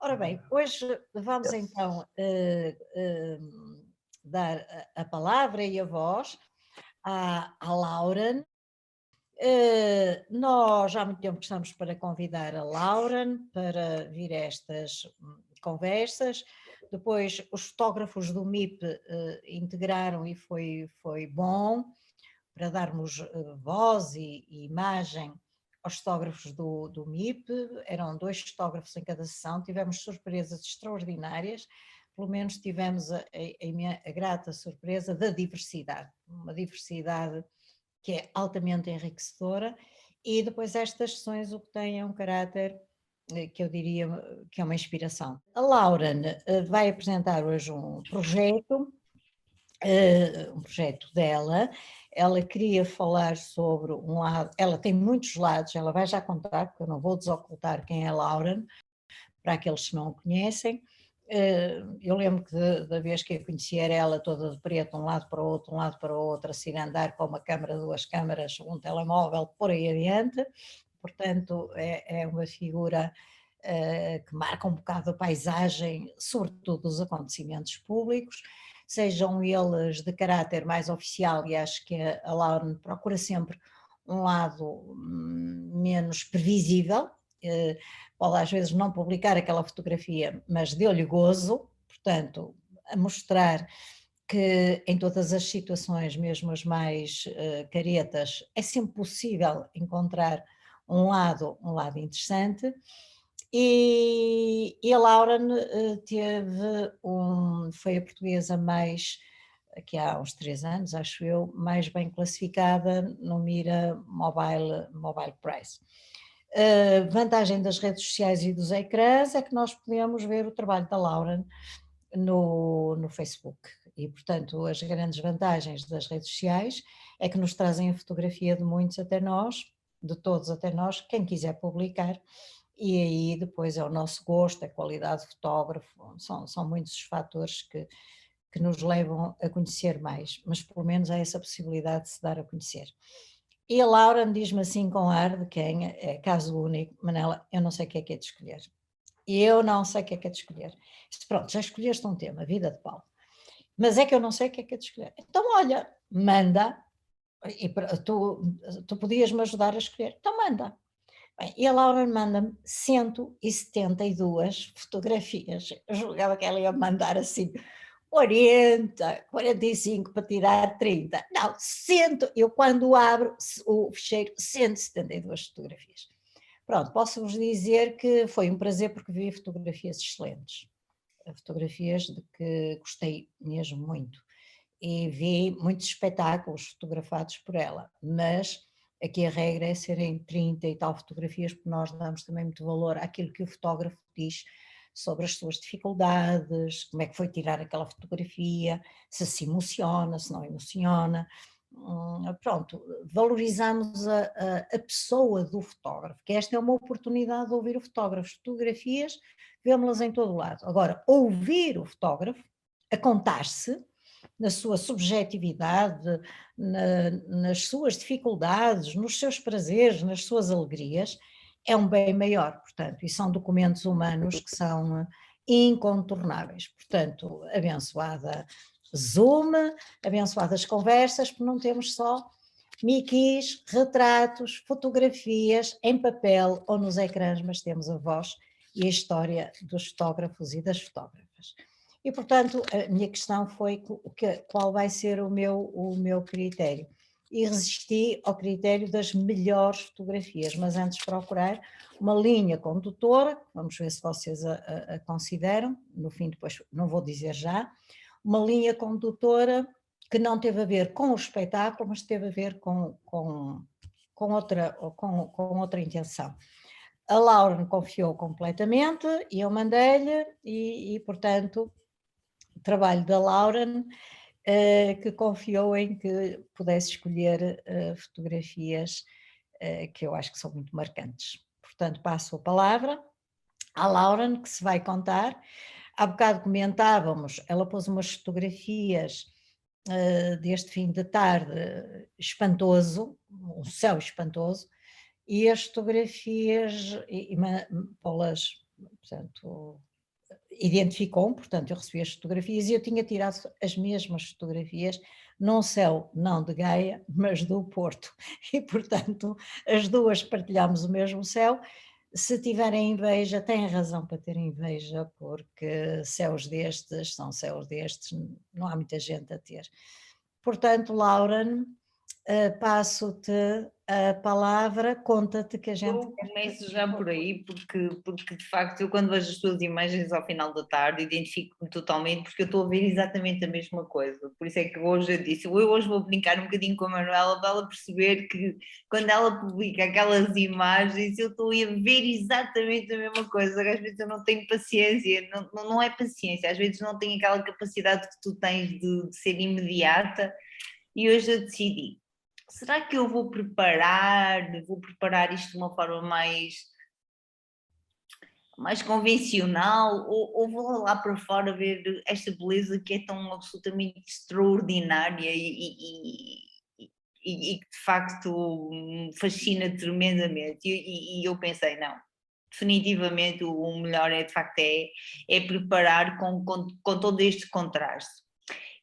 Ora bem, hoje vamos Yes. então dar a palavra e a voz à Lauren. Nós já há muito tempo que estamos para convidar a Lauren para vir a estas conversas. Depois os fotógrafos do MIP integraram e foi bom para darmos voz e imagem aos fotógrafos do MIP. Eram 2 fotógrafos em cada sessão, tivemos surpresas extraordinárias, pelo menos tivemos a grata surpresa da diversidade, uma diversidade que é altamente enriquecedora, e depois estas sessões o que têm é um caráter que eu diria que é uma inspiração. A Lauren vai apresentar hoje um projeto dela. Ela queria falar sobre um lado, ela tem muitos lados, ela vai já contar, porque eu não vou desocultar quem é a Lauren, para aqueles que não a conhecem. Eu lembro que da vez que a conheci era ela toda de preto, um lado para o outro, um lado para o outro, assim a andar com uma câmara, 2 câmaras, um telemóvel, por aí adiante. Portanto, é uma figura que marca um bocado a paisagem, sobretudo dos acontecimentos públicos, sejam eles de caráter mais oficial, e acho que a Lauren procura sempre um lado menos previsível. Pode às vezes não publicar aquela fotografia, mas deu-lhe gozo, portanto, a mostrar que em todas as situações, mesmo as mais caretas, é sempre possível encontrar um lado interessante. E a Lauren foi a portuguesa mais, aqui há uns 3 anos, acho eu, mais bem classificada no Mira Mobile Prize. A vantagem das redes sociais e dos ecrãs é que nós podemos ver o trabalho da Lauren no Facebook, e portanto as grandes vantagens das redes sociais é que nos trazem a fotografia de muitos até nós, de todos até nós, quem quiser publicar, e aí depois é o nosso gosto, a qualidade de fotógrafo, são muitos os fatores que nos levam a conhecer mais, mas pelo menos há essa possibilidade de se dar a conhecer. E a Laura diz-me assim com ar de quem é caso único: Manela, eu não sei o que é de escolher. Eu não sei o que é de escolher. Pronto, já escolheste um tema, vida de Paulo, mas é que eu não sei o que é de escolher. Então olha, manda, e tu podias-me ajudar a escolher, então manda. Bem, e a Laura manda-me 172 fotografias. Eu julgava que ela ia mandar assim 40, 45 para tirar 30. Não, 100, eu quando abro o fecheiro, 172 fotografias. Pronto, posso-vos dizer que foi um prazer porque vi fotografias excelentes, fotografias de que gostei mesmo muito, e vi muitos espetáculos fotografados por ela, mas aqui a regra é serem 30 e tal fotografias, porque nós damos também muito valor àquilo que o fotógrafo diz sobre as suas dificuldades, como é que foi tirar aquela fotografia, se emociona, se não emociona. Pronto, valorizamos a pessoa do fotógrafo, que esta é uma oportunidade de ouvir o fotógrafo. As fotografias, vemos-las em todo lado. Agora, ouvir o fotógrafo a contar-se, na sua subjetividade, nas suas dificuldades, nos seus prazeres, nas suas alegrias, é um bem maior, portanto, e são documentos humanos que são incontornáveis. Portanto, abençoada Zoom, abençoadas conversas, porque não temos só miquis, retratos, fotografias em papel ou nos ecrãs, mas temos a voz e a história dos fotógrafos e das fotógrafas. E, portanto, a minha questão foi qual vai ser o meu critério. E resisti ao critério das melhores fotografias, mas antes de procurar uma linha condutora, vamos ver se vocês a consideram, no fim depois não vou dizer já, uma linha condutora que não teve a ver com o espetáculo, mas teve a ver com outra intenção. A Laura me confiou completamente e eu mandei-lhe, e portanto, o trabalho da Lauren, que confiou em que pudesse escolher fotografias que eu acho que são muito marcantes. Portanto, passo a palavra à Lauren, que se vai contar. Há bocado comentávamos, ela pôs umas fotografias deste fim de tarde espantoso, um céu espantoso, e as fotografias, pô-las, portanto, identificou-me, portanto eu recebi as fotografias e eu tinha tirado as mesmas fotografias num céu não de Gaia, mas do Porto, e portanto as duas partilhámos o mesmo céu. Se tiverem inveja, têm razão para ter inveja, porque céus destes são céus destes, não há muita gente a ter. Portanto, Lauren, passo-te a palavra, conta-te que a gente. Eu começo já por aí, porque de facto eu quando vejo as tuas imagens ao final da tarde identifico-me totalmente, porque eu estou a ver exatamente a mesma coisa. Por isso é que hoje eu disse, eu hoje vou brincar um bocadinho com a Manuela para ela perceber que quando ela publica aquelas imagens eu estou a ver exatamente a mesma coisa. Às vezes eu não tenho paciência, não é paciência, às vezes não tenho aquela capacidade que tu tens de ser imediata, e hoje eu decidi. Será que eu vou preparar isto de uma forma mais convencional, ou vou lá para fora ver esta beleza que é tão absolutamente extraordinária e que de facto me fascina tremendamente? E eu pensei, não, definitivamente o melhor é de facto é preparar com todo este contraste.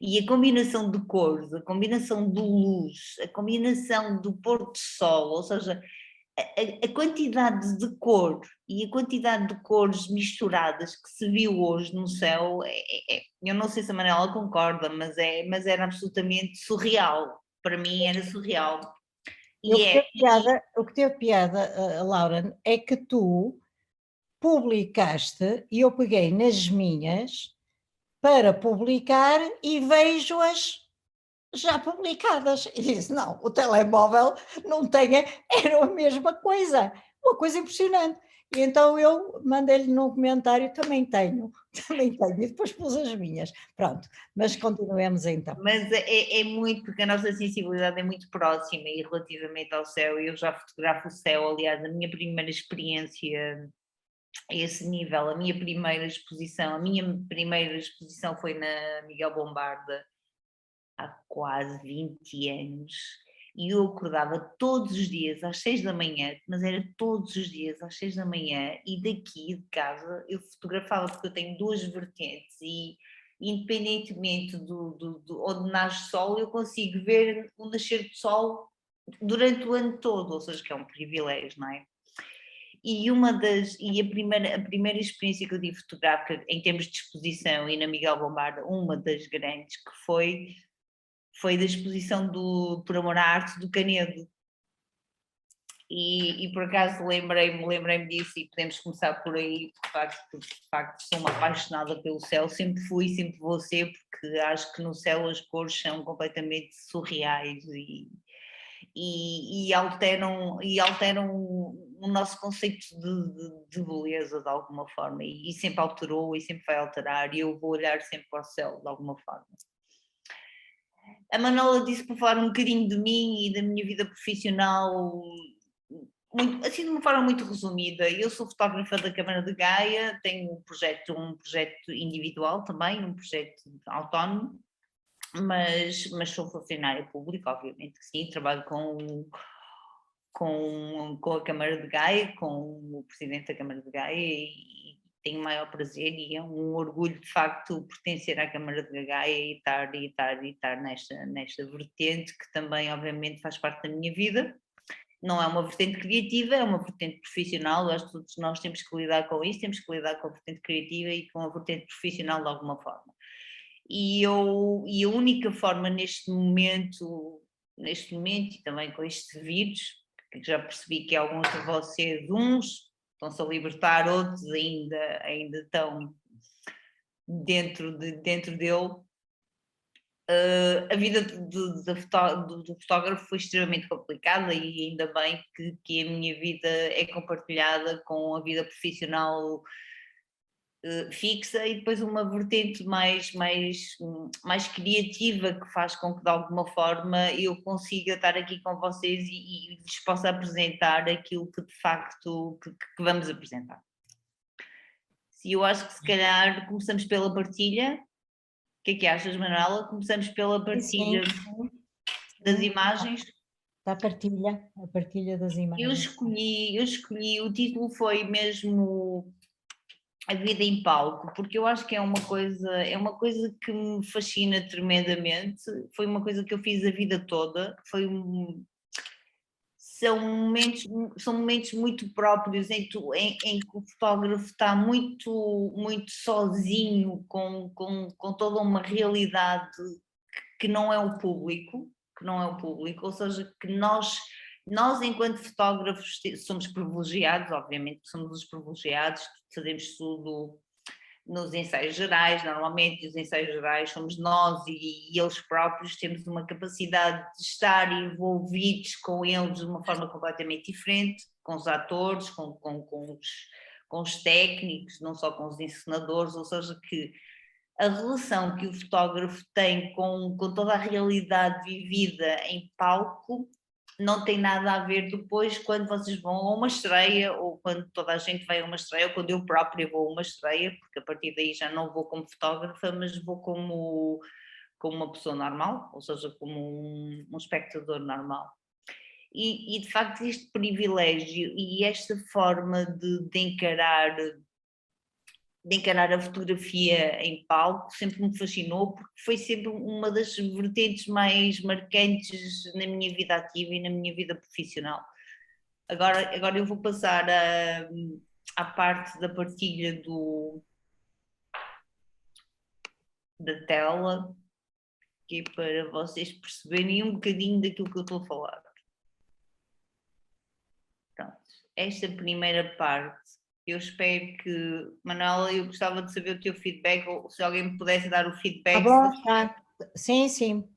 E a combinação de cores, a combinação de luz, a combinação do pôr do sol, ou seja, a quantidade de cor e a quantidade de cores misturadas que se viu hoje no céu, eu não sei se a Manela concorda, mas era absolutamente surreal. Para mim era surreal. E é. O que teve piada, Laura, é que tu publicaste e eu peguei nas minhas para publicar e vejo-as já publicadas. E disse: não, o telemóvel não tem, era a mesma coisa, uma coisa impressionante. E então eu mandei-lhe num comentário: também tenho, e depois pus as minhas. Pronto, mas continuemos então. Mas é muito, porque a nossa sensibilidade é muito próxima e relativamente ao céu. Eu já fotografo o céu, aliás, a minha primeira experiência a esse nível, a minha primeira exposição foi na Miguel Bombarda há quase 20 anos. E eu acordava todos os dias às 6 da manhã, mas era todos os dias às 6 da manhã, e daqui de casa eu fotografava, porque eu tenho duas vertentes e independentemente do onde nasce sol, eu consigo ver o nascer do sol durante o ano todo, ou seja, que é um privilégio, não é? E a primeira experiência que eu tive fotográfica em termos de exposição e na Miguel Bombarda, uma das grandes que foi da exposição do Por Amor à Arte do Canedo. E por acaso lembrei-me disso, e podemos começar por aí, porque de facto sou uma apaixonada pelo céu, sempre fui, sempre vou ser, porque acho que no céu as cores são completamente surreais e alteram o nosso conceito de beleza de alguma forma, e sempre alterou e sempre vai alterar, e eu vou olhar sempre para o céu de alguma forma. A Manola disse para falar um bocadinho de mim e da minha vida profissional, muito, assim de uma forma muito resumida. Eu sou fotógrafa da Câmara de Gaia, tenho um projeto individual também, um projeto autónomo, mas sou funcionária pública, obviamente que sim, trabalho com a Câmara de Gaia, com o Presidente da Câmara de Gaia, e tenho o maior prazer e é um orgulho de facto pertencer à Câmara de Gaia e estar nesta vertente que também obviamente faz parte da minha vida. Não é uma vertente criativa, é uma vertente profissional, acho que todos nós temos que lidar com isso, temos que lidar com a vertente criativa e com a vertente profissional de alguma forma. E a única forma neste momento e também com este vírus, que já percebi que alguns de vocês, uns estão-se a libertar, outros ainda estão dentro dele, a vida do fotógrafo foi extremamente complicada, e ainda bem que a minha vida é compartilhada com a vida profissional fixa, e depois uma vertente mais criativa, que faz com que de alguma forma eu consiga estar aqui com vocês e lhes possa apresentar aquilo que de facto que vamos apresentar. Eu acho que se calhar começamos pela partilha. O que é que achas, Manuela? Começamos pela partilha das imagens. A partilha das imagens. Eu escolhi, o título foi mesmo a vida em palco, porque eu acho que é uma coisa que me fascina tremendamente, foi uma coisa que eu fiz a vida toda, são momentos muito próprios em que o fotógrafo está muito sozinho com toda uma realidade que não é o público, ou seja, que nós enquanto fotógrafos somos privilegiados, obviamente somos os privilegiados, fazemos tudo nos ensaios gerais, normalmente os ensaios gerais somos nós e eles próprios, temos uma capacidade de estar envolvidos com eles de uma forma completamente diferente, com os atores, com os técnicos, não só com os encenadores, ou seja, que a relação que o fotógrafo tem com toda a realidade vivida em palco não tem nada a ver depois quando vocês vão a uma estreia ou quando toda a gente vai a uma estreia ou quando eu própria vou a uma estreia, porque a partir daí já não vou como fotógrafa, mas vou como uma pessoa normal, ou seja, como um espectador normal. E de facto este privilégio e esta forma de encarar a fotografia em palco sempre me fascinou, porque foi sempre uma das vertentes mais marcantes na minha vida ativa e na minha vida profissional. Agora eu vou passar à parte da partilha da tela, que é para vocês perceberem um bocadinho daquilo que eu estou a falar. Pronto, esta primeira parte. Eu espero que, Manuela, eu gostava de saber o teu feedback, ou se alguém me pudesse dar o feedback. Sim, sim.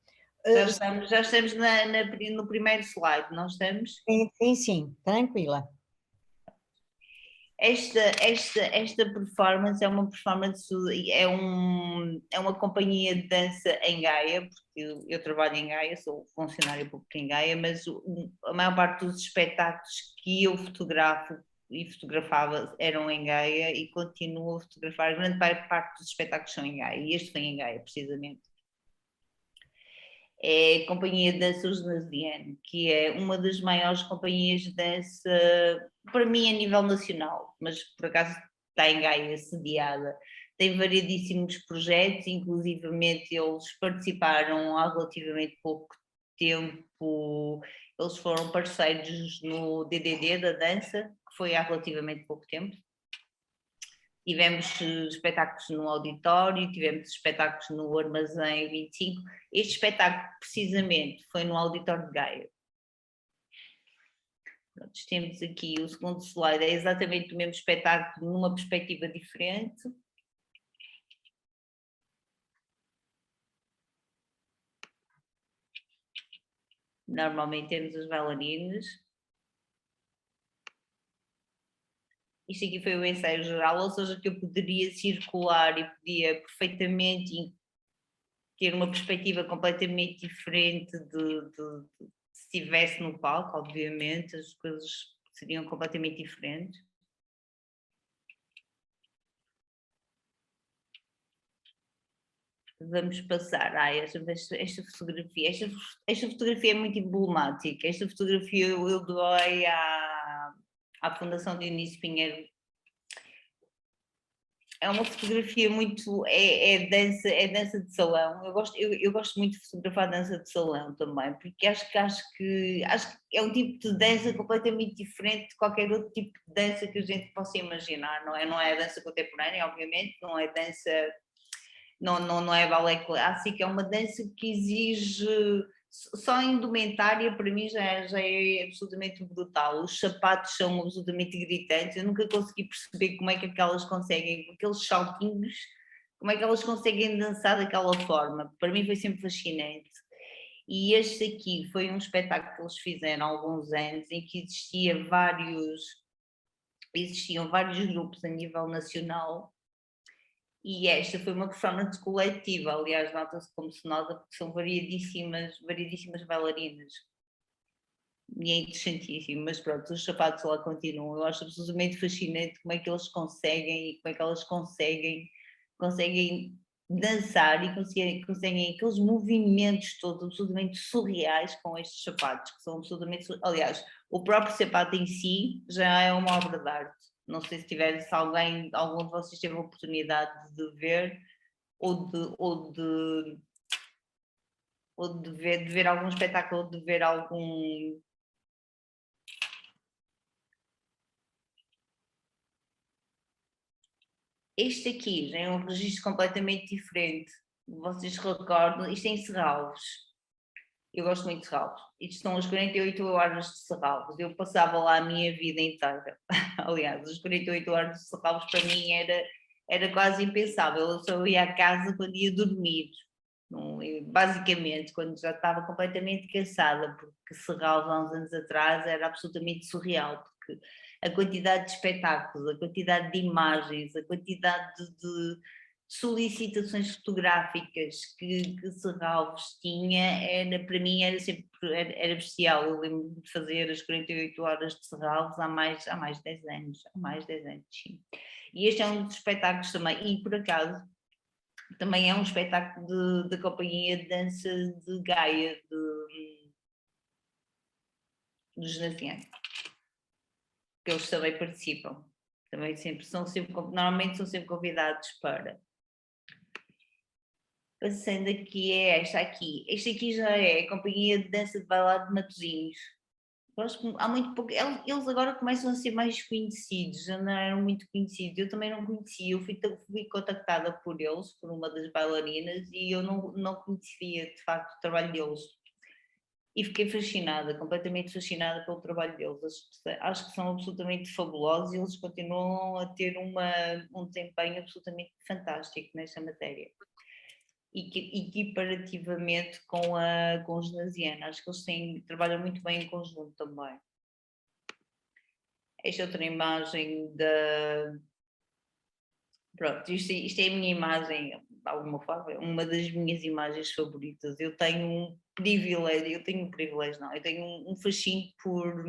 Já estamos no primeiro slide, não estamos? Sim, tranquila. Esta performance é uma performance, é uma companhia de dança em Gaia, porque eu trabalho em Gaia, sou funcionária pública em Gaia, mas a maior parte dos espetáculos que eu fotografo e fotografava eram em Gaia e continuo a fotografar, a grande parte dos espetáculos são em Gaia, e este foi em Gaia, precisamente. É a Companhia de Dança Osnasiane, que é uma das maiores companhias de dança, para mim, a nível nacional, mas por acaso está em Gaia, sediada. Tem variedíssimos projetos, inclusivamente eles participaram há relativamente pouco tempo, eles foram parceiros no DDD da dança, que foi há relativamente pouco tempo. Tivemos espetáculos no auditório, tivemos espetáculos no Armazém 25. Este espetáculo, precisamente, foi no auditório de Gaia. Pronto, temos aqui o segundo slide, é exatamente o mesmo espetáculo numa perspectiva diferente. Normalmente temos os bailarinos. Isto aqui foi o ensaio geral, ou seja, que eu poderia circular e podia perfeitamente ter uma perspectiva completamente diferente se estivesse no palco, obviamente, as coisas seriam completamente diferentes. Vamos passar a esta fotografia. Esta fotografia é muito emblemática. Esta fotografia eu doei à Fundação Dionísio Pinheiro. É uma fotografia muito, é dança de salão. Eu gosto muito de fotografar dança de salão também, porque acho que é um tipo de dança completamente diferente de qualquer outro tipo de dança que a gente possa imaginar, não é? Não é dança contemporânea, obviamente, não é dança, não é balé clássico, é uma dança que exige, só a indumentária para mim já é absolutamente brutal. Os sapatos são absolutamente gritantes, eu nunca consegui perceber como é que aquelas conseguem, com aqueles saltinhos, como é que elas conseguem dançar daquela forma. Para mim foi sempre fascinante. E este aqui foi um espetáculo que eles fizeram há alguns anos, em que existiam vários grupos a nível nacional. E esta foi uma performance coletiva, aliás, nota-se como se nota, porque são variedíssimas bailarinas. E é interessantíssimo, mas pronto, os sapatos lá continuam. Eu acho absolutamente fascinante como é que eles conseguem e como é que elas conseguem dançar e conseguem aqueles movimentos todos absolutamente surreais com estes sapatos, que são absolutamente. Aliás, o próprio sapato em si já é uma obra de arte. Não sei se algum de vocês teve a oportunidade de ver ou de ver algum espetáculo, de ver algum... Este aqui já é um registro completamente diferente. Vocês recordam, isto é em Serralves. Eu gosto muito de Serralves. Isto são as 48 horas de Serralves. Eu passava lá a minha vida inteira. Aliás, as 48 horas de Serralves para mim era quase impensável. Eu só ia a casa quando ia dormir. Basicamente, quando já estava completamente cansada, porque Serralves há uns anos atrás era absolutamente surreal, porque a quantidade de espetáculos, a quantidade de imagens, a quantidade de solicitações fotográficas que Serralves tinha, para mim era sempre era bestial. Eu lembro de fazer as 48 horas de Serralves há mais de 10 anos, sim. E este é um dos espetáculos também, e por acaso também é um espetáculo da companhia de dança de Gaia, dos Nacianos, que eles também participam. Também normalmente são sempre convidados para. Passando aqui é esta aqui. Esta aqui já é a companhia de dança de bailado de Matosinhos. Há muito pouco, eles agora começam a ser mais conhecidos, já não eram muito conhecidos, eu também não conhecia, eu fui contactada por eles, por uma das bailarinas, e eu não conhecia de facto o trabalho deles. E fiquei fascinada, completamente fascinada pelo trabalho deles. Acho que são absolutamente fabulosos e eles continuam a ter um desempenho absolutamente fantástico nesta matéria. Equiparativamente com os Naziana, acho que eles trabalham muito bem em conjunto também. Esta é outra imagem da... Pronto, isto é a minha imagem, de alguma forma, uma das minhas imagens favoritas. Eu tenho um privilégio não, eu tenho um fascínio por...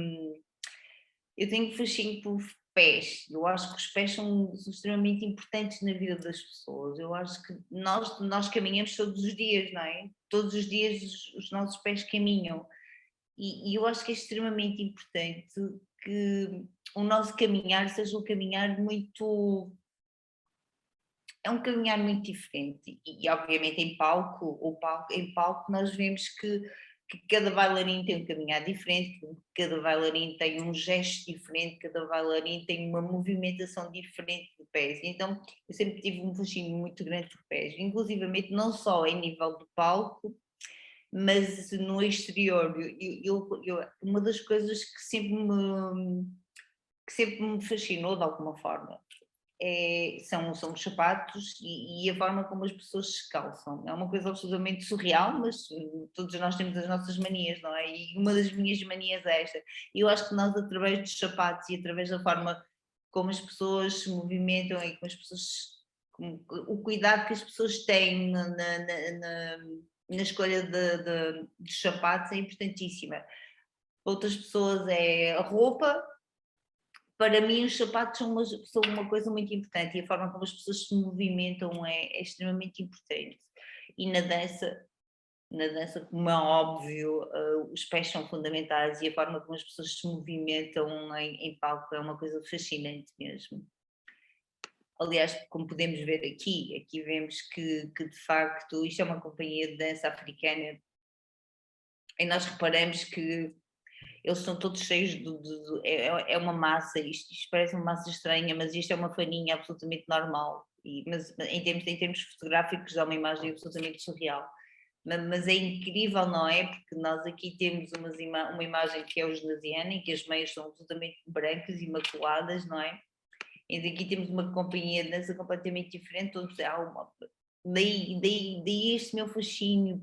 Eu tenho um fascínio por pés. Eu acho que os pés são extremamente importantes na vida das pessoas. Eu acho que nós caminhamos todos os dias, não é? Todos os dias os nossos pés caminham. E eu acho que é extremamente importante que o nosso caminhar seja um caminhar muito... É um caminhar muito diferente. E obviamente em palco nós vemos que cada bailarino tem um caminhar diferente, que cada bailarino tem um gesto diferente, cada bailarino tem uma movimentação diferente de pés. Então eu sempre tive um fascínio muito grande por pés, inclusivamente não só em nível do palco, mas no exterior. Uma das coisas que sempre me fascinou de alguma forma são os sapatos e a forma como as pessoas se calçam. É uma coisa absolutamente surreal, mas todos nós temos as nossas manias, não é? E uma das minhas manias é esta. Eu acho que nós, através dos sapatos e através da forma como as pessoas se movimentam e como as pessoas... o cuidado que as pessoas têm na escolha dos sapatos é importantíssima. Para outras pessoas é a roupa. Para mim os sapatos são uma coisa muito importante e a forma como as pessoas se movimentam é extremamente importante. E na dança, como é óbvio, os pés são fundamentais e a forma como as pessoas se movimentam em palco é uma coisa fascinante mesmo. Aliás, como podemos ver aqui vemos que de facto isto é uma companhia de dança africana e nós reparamos que eles são todos cheios é uma massa, isto parece uma massa estranha, mas isto é uma farinha absolutamente normal, mas em termos fotográficos é uma imagem absolutamente surreal. Mas é incrível, não é? Porque nós aqui temos uma imagem que é o Genasiana, em que as meias são absolutamente brancas e imaculadas, não é? E aqui temos uma companhia de dança completamente diferente, onde há daí este meu fascínio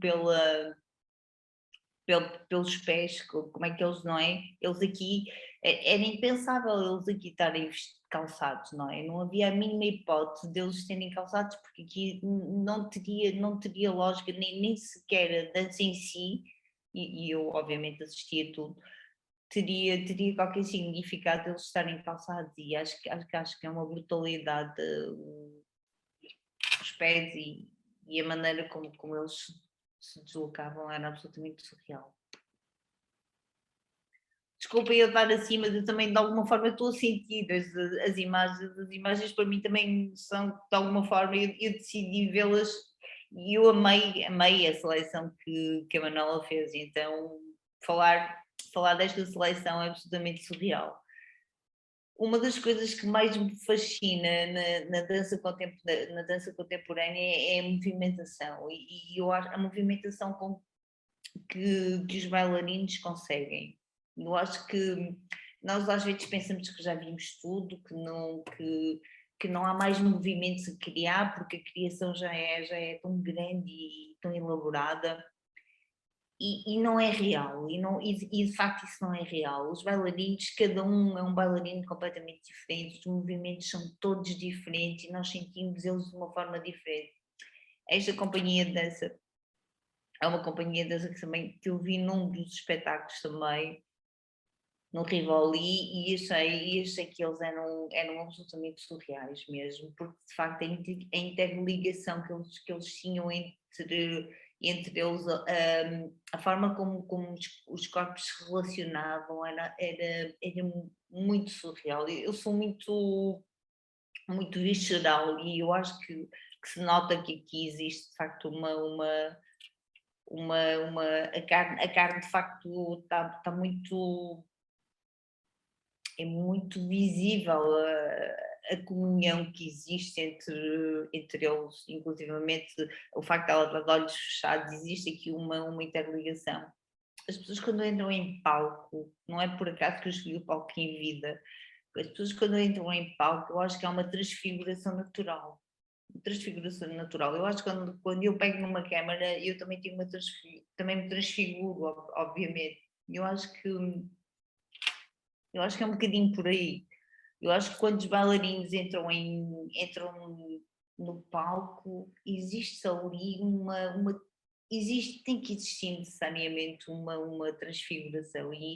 pelos pés, como é que eles, não é? Eles aqui, era impensável eles aqui estarem calçados, não é? Não havia a mínima hipótese deles serem calçados, porque aqui não teria lógica, nem sequer a dança em si, e eu obviamente assistia a tudo, teria qualquer significado eles estarem calçados, e acho que é uma brutalidade os pés e a maneira como eles se deslocavam era absolutamente surreal. desculpa eu estar assim, mas eu também de alguma forma estou a sentir as imagens para mim também são de alguma forma, eu decidi vê-las e eu amei a seleção que a Manuela fez, então falar desta seleção é absolutamente surreal. Uma das coisas que mais me fascina na dança contemporânea é a movimentação e eu acho a movimentação que os bailarinos conseguem. Eu acho que nós às vezes pensamos que já vimos tudo, que não há mais movimentos a criar, porque a criação já é tão grande e tão elaborada. E não é real, e de facto isso não é real. Os bailarinos, cada um é um bailarino completamente diferente, os movimentos são todos diferentes e nós sentimos eles de uma forma diferente. Esta companhia de dança é uma companhia de dança que eu vi num dos espetáculos também, no Rivoli, e achei que eles eram absolutamente surreais mesmo, porque de facto a interligação que eles tinham entre eles, a forma como os corpos se relacionavam era muito surreal. Eu sou muito visceral e eu acho que se nota que aqui existe de facto a carne de facto está muito, é muito visível a comunhão que existe entre eles, inclusivamente o facto de ela estar de olhos fechados, existe aqui uma interligação. As pessoas quando entram em palco, não é por acaso que eu escolhi o palco em vida, as pessoas quando entram em palco, eu acho que há uma transfiguração natural. Eu acho que quando eu pego numa câmara, eu também tenho também me transfiguro, obviamente. Eu acho que é um bocadinho por aí. Eu acho que quando os bailarinos entram no palco, existe ali tem que existir necessariamente uma transfiguração e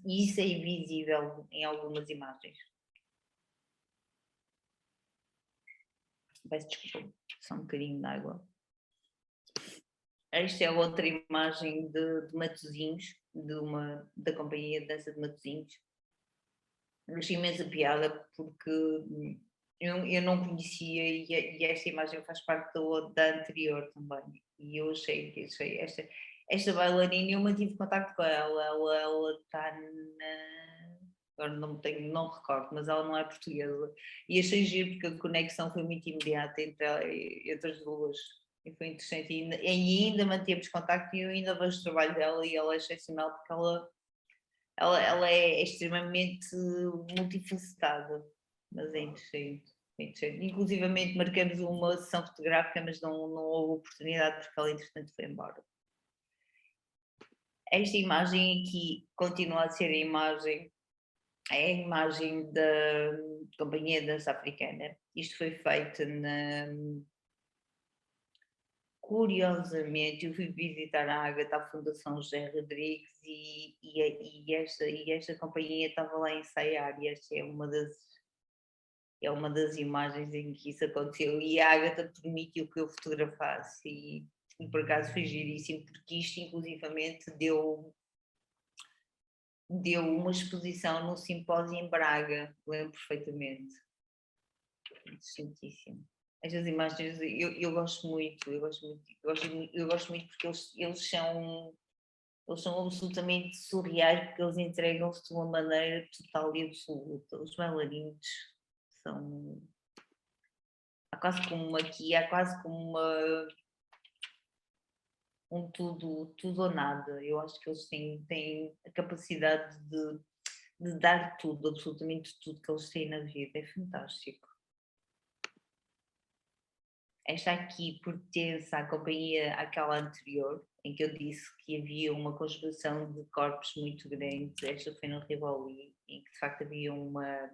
isso é invisível em algumas imagens. Peço desculpa, só um bocadinho de água. Esta é outra imagem de Matosinhos, da companhia de dança de Matosinhos. Achei imensa piada porque eu não conhecia e esta imagem faz parte da anterior também. E eu achei esta bailarina, eu mantive contato com ela está agora não recordo, mas ela não é portuguesa. E achei giro porque a conexão foi muito imediata entre as duas. E foi interessante. E ainda mantemos contacto e eu ainda vejo o trabalho dela e ela é excepcional porque ela é extremamente multifacetada, mas é interessante. Inclusivamente marcamos uma sessão fotográfica, mas não houve oportunidade porque ela entretanto foi embora. Esta imagem aqui continua a ser é a imagem da Companhia de Dança Africana. Isto foi feito curiosamente, eu fui visitar a Ágata, a Fundação José Rodrigues e esta companhia estava lá a ensaiar e esta é uma das imagens em que isso aconteceu e a Ágata permitiu que eu fotografasse e por acaso foi giríssimo porque isto inclusivamente deu uma exposição no simpósio em Braga, lembro perfeitamente. Interessantíssimo. Estas imagens eu gosto muito porque eles são absolutamente surreais porque eles entregam-se de uma maneira total e absoluta. Os bailarinos são há quase como tudo ou nada. Eu acho que eles têm a capacidade de dar tudo, absolutamente tudo que eles têm na vida. É fantástico. Esta aqui pertence à companhia àquela anterior, em que eu disse que havia uma conjugação de corpos muito grande. Esta foi no Rivoli, em que de facto havia uma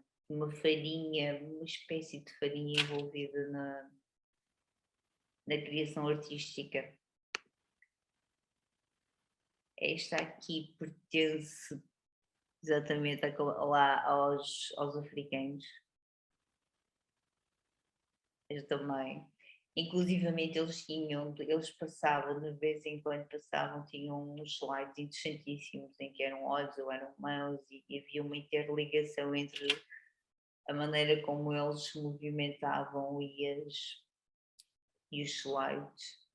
farinha, uma espécie de farinha envolvida na criação artística. Esta aqui pertence exatamente lá aos africanos. Esta também. Inclusivamente eles passavam, de vez em quando passavam, tinham uns slides interessantíssimos em que eram olhos ou eram mãos e havia uma interligação entre a maneira como eles se movimentavam e os slides.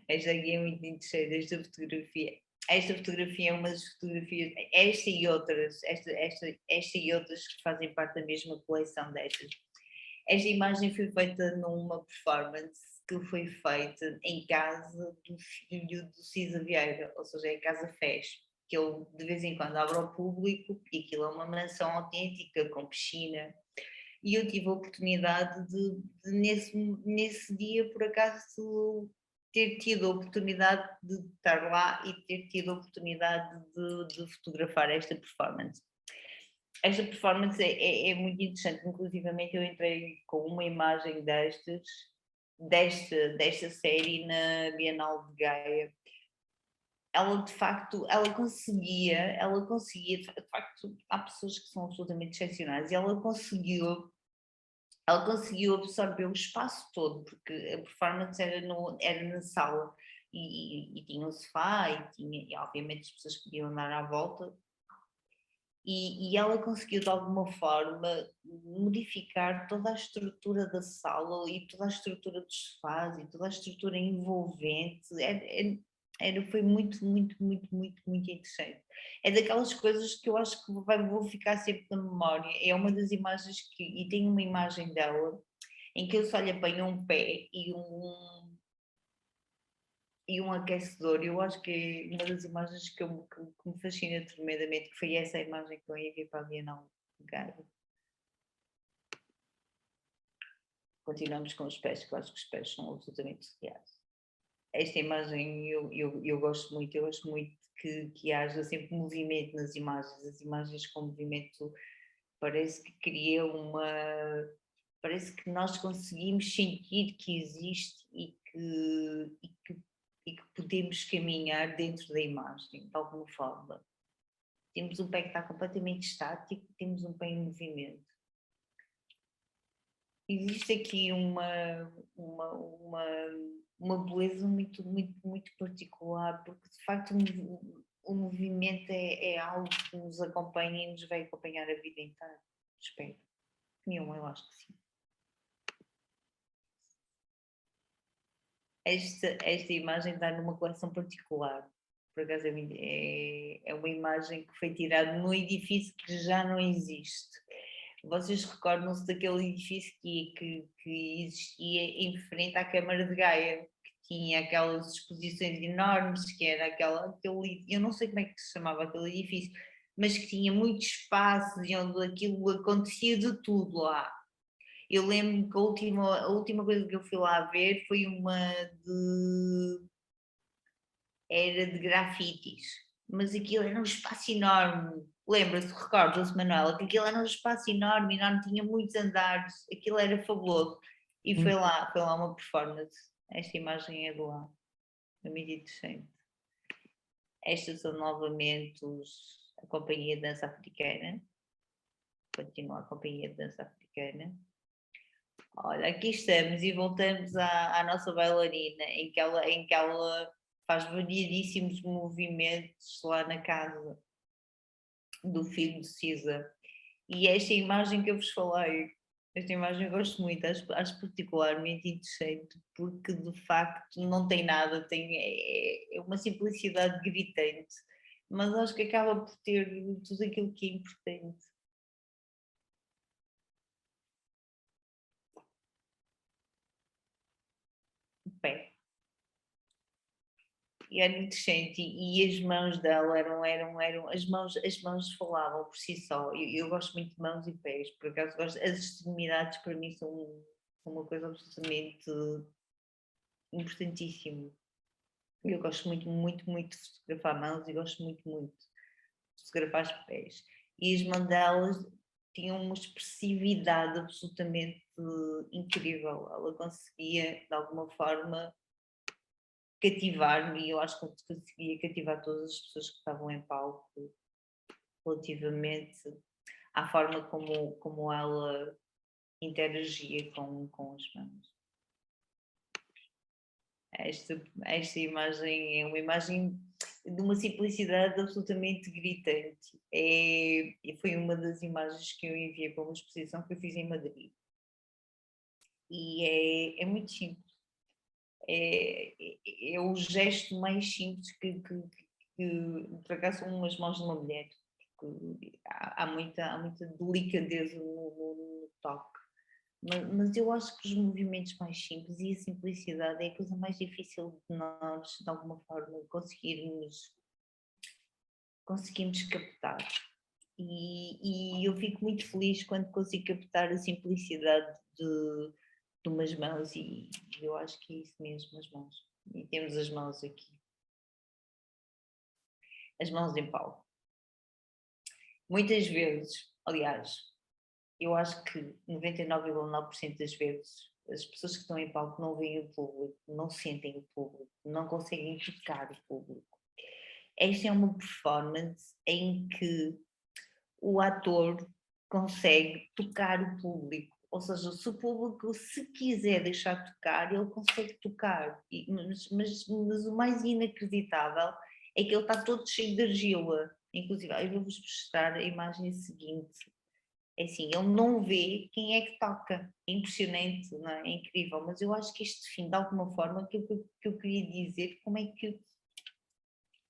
Esta aqui é muito interessante, esta fotografia. Esta fotografia é uma das fotografias, esta e outras que fazem parte da mesma coleção destas. Esta imagem foi feita numa performance que foi feita em casa do filho do Cisa Vieira, ou seja, é a Casa Fés, que ele de vez em quando abre ao público, e aquilo é uma mansão autêntica, com piscina, e eu tive a oportunidade de nesse dia, por acaso, ter tido a oportunidade de estar lá e ter tido a oportunidade de fotografar esta performance. Esta performance é muito interessante, inclusivamente eu entrei com uma imagem desta série na Bienal de Gaia. Ela de facto, ela conseguia, de facto, há pessoas que são absolutamente excepcionais, e ela conseguiu absorver o espaço todo, porque a performance era na sala, e tinha um sofá, e obviamente as pessoas podiam andar à volta, e ela conseguiu de alguma forma modificar toda a estrutura da sala e toda a estrutura dos sofás e toda a estrutura envolvente. Foi muito, muito, muito, muito, muito interessante. É daquelas coisas que eu acho que vou ficar sempre na memória. É uma das imagens e tem uma imagem dela em que eu só lhe apanho um pé e um aquecedor. Eu acho que é uma das imagens que me fascina tremendamente, que foi essa imagem que eu enviei para a Bienal de Gaia. Continuamos com os pés, que eu acho que os pés são absolutamente reais. Esta imagem eu gosto muito, que haja sempre movimento nas imagens. As imagens com movimento parece que cria parece que nós conseguimos sentir que existe e que podemos caminhar dentro da imagem, de alguma forma. Temos um pé que está completamente estático, temos um pé em movimento. Existe aqui uma beleza muito, muito, muito particular, porque de facto o movimento é algo que nos acompanha e nos vai acompanhar a vida inteira. Espero. Eu acho que sim. Esta imagem está numa coleção particular. Por acaso é uma imagem que foi tirada num edifício que já não existe. Vocês recordam-se daquele edifício que existia em frente à Câmara de Gaia, que tinha aquelas exposições enormes, que era eu não sei como é que se chamava aquele edifício, mas que tinha muitos espaços e onde aquilo acontecia de tudo lá. Eu lembro que a última coisa que eu fui lá ver foi era de grafites, mas aquilo era um espaço enorme. Lembra-se, recorda-se, Manuela, que aquilo era um espaço enorme, tinha muitos andares, aquilo era fabuloso. E foi lá uma performance. Esta imagem é do lá, é muito interessante. Estas são novamente a Companhia de Dança Africana. Continua a Companhia de Dança Africana. Olha, aqui estamos e voltamos à nossa bailarina, em que ela faz variadíssimos movimentos lá na casa do filho de Cisa. E esta imagem que eu vos falei, esta imagem eu gosto muito, acho particularmente interessante, porque de facto não tem nada, é uma simplicidade gritante, mas acho que acaba por ter tudo aquilo que é importante. O pé. E era interessante, e as mãos dela as mãos falavam por si só. Eu gosto muito de mãos e pés, por acaso gosto, as extremidades para mim são uma coisa absolutamente importantíssima. Eu gosto muito, muito, muito de fotografar mãos e gosto muito, muito de fotografar os pés. E as mãos delas tinham uma expressividade absolutamente incrível. Ela conseguia, de alguma forma, cativar-me, e eu acho que conseguia cativar todas as pessoas que estavam em palco relativamente à forma como ela interagia com as mãos. Esta imagem é uma imagem de uma simplicidade absolutamente gritante. Foi uma das imagens que eu enviei para uma exposição que eu fiz em Madrid. E é muito simples. É o gesto mais simples que por acaso são as mãos de uma mulher. Porque há muita delicadeza no toque. Mas eu acho que os movimentos mais simples e a simplicidade é a coisa mais difícil de nós, de alguma forma, conseguimos captar. E eu fico muito feliz quando consigo captar a simplicidade de umas mãos, e eu acho que é isso mesmo, as mãos. E temos as mãos aqui. As mãos em palco. Muitas vezes, aliás, eu acho que 99,9% das vezes as pessoas que estão em palco não veem o público, não sentem o público, não conseguem tocar o público. Esta é uma performance em que o ator consegue tocar o público, ou seja, se o público se quiser deixar tocar, ele consegue tocar, mas o mais inacreditável é que ele está todo cheio de argila. Inclusive, eu vou-vos mostrar a imagem seguinte. É assim, ele não vê quem é que toca. É impressionante, não é? É incrível. Mas eu acho que isto define de alguma forma aquilo que eu queria dizer, como é que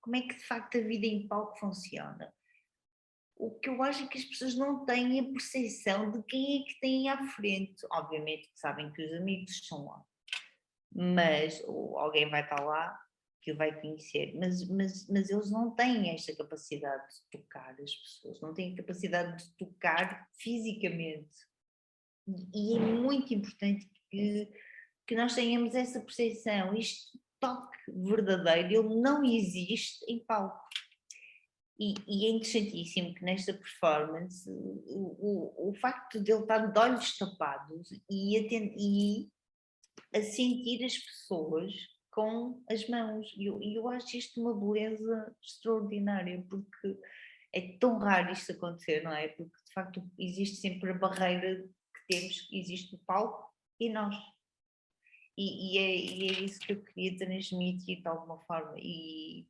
de facto a vida em palco funciona. O que eu acho é que as pessoas não têm a percepção de quem é que têm à frente. Obviamente que sabem que os amigos estão lá, mas ou alguém vai estar lá que o vai conhecer, mas eles não têm esta capacidade de tocar as pessoas, não têm a capacidade de tocar fisicamente. E é muito importante que nós tenhamos essa percepção. Este toque verdadeiro, ele não existe em palco. E é interessantíssimo que nesta performance o facto de ele estar de olhos tapados e a sentir as pessoas com as mãos. E eu acho isto uma beleza extraordinária, porque é tão raro isto acontecer, não é? Porque de facto existe sempre a barreira que temos, existe o palco e nós. E é isso que eu queria transmitir de alguma forma. E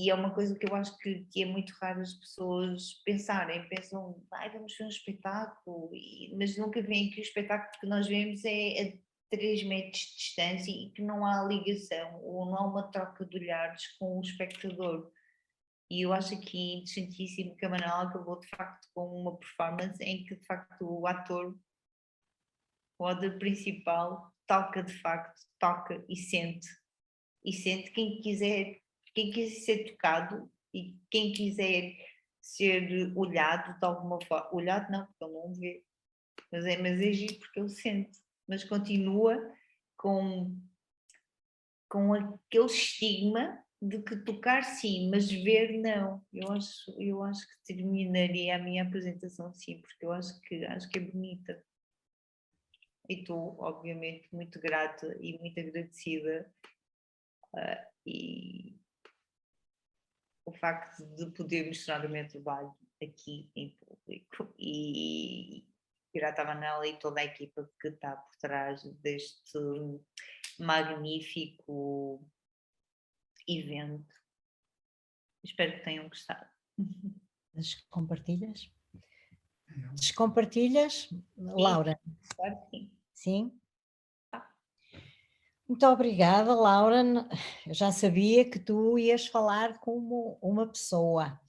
é uma coisa que eu acho que é muito raro as pessoas pensarem. Pensam, vamos ver um espetáculo, mas nunca veem que o espetáculo que nós vemos é a 3 metros de distância e que não há ligação ou não há uma troca de olhares com o espectador. E eu acho aqui interessantíssimo que a Manuela acabou de facto com uma performance em que de facto o ator, o ator principal, toca de facto, toca e sente quem quiser ser tocado e quem quiser ser olhado de alguma forma. Olhado não, porque ele não vê, mas é giro porque ele sente, mas continua com aquele estigma de que tocar sim, mas ver não. Eu acho que terminaria a minha apresentação assim, porque eu acho que é bonita. E estou, obviamente, muito grata e muito agradecida. E o facto de poder mostrar o meu trabalho aqui em público e grata a Manela e toda a equipa que está por trás deste magnífico evento. Espero que tenham gostado. Descompartilhas? Descompartilhas, Laura? Claro que sim. Sim? Muito obrigada, Laura. Eu já sabia que tu ias falar como uma pessoa.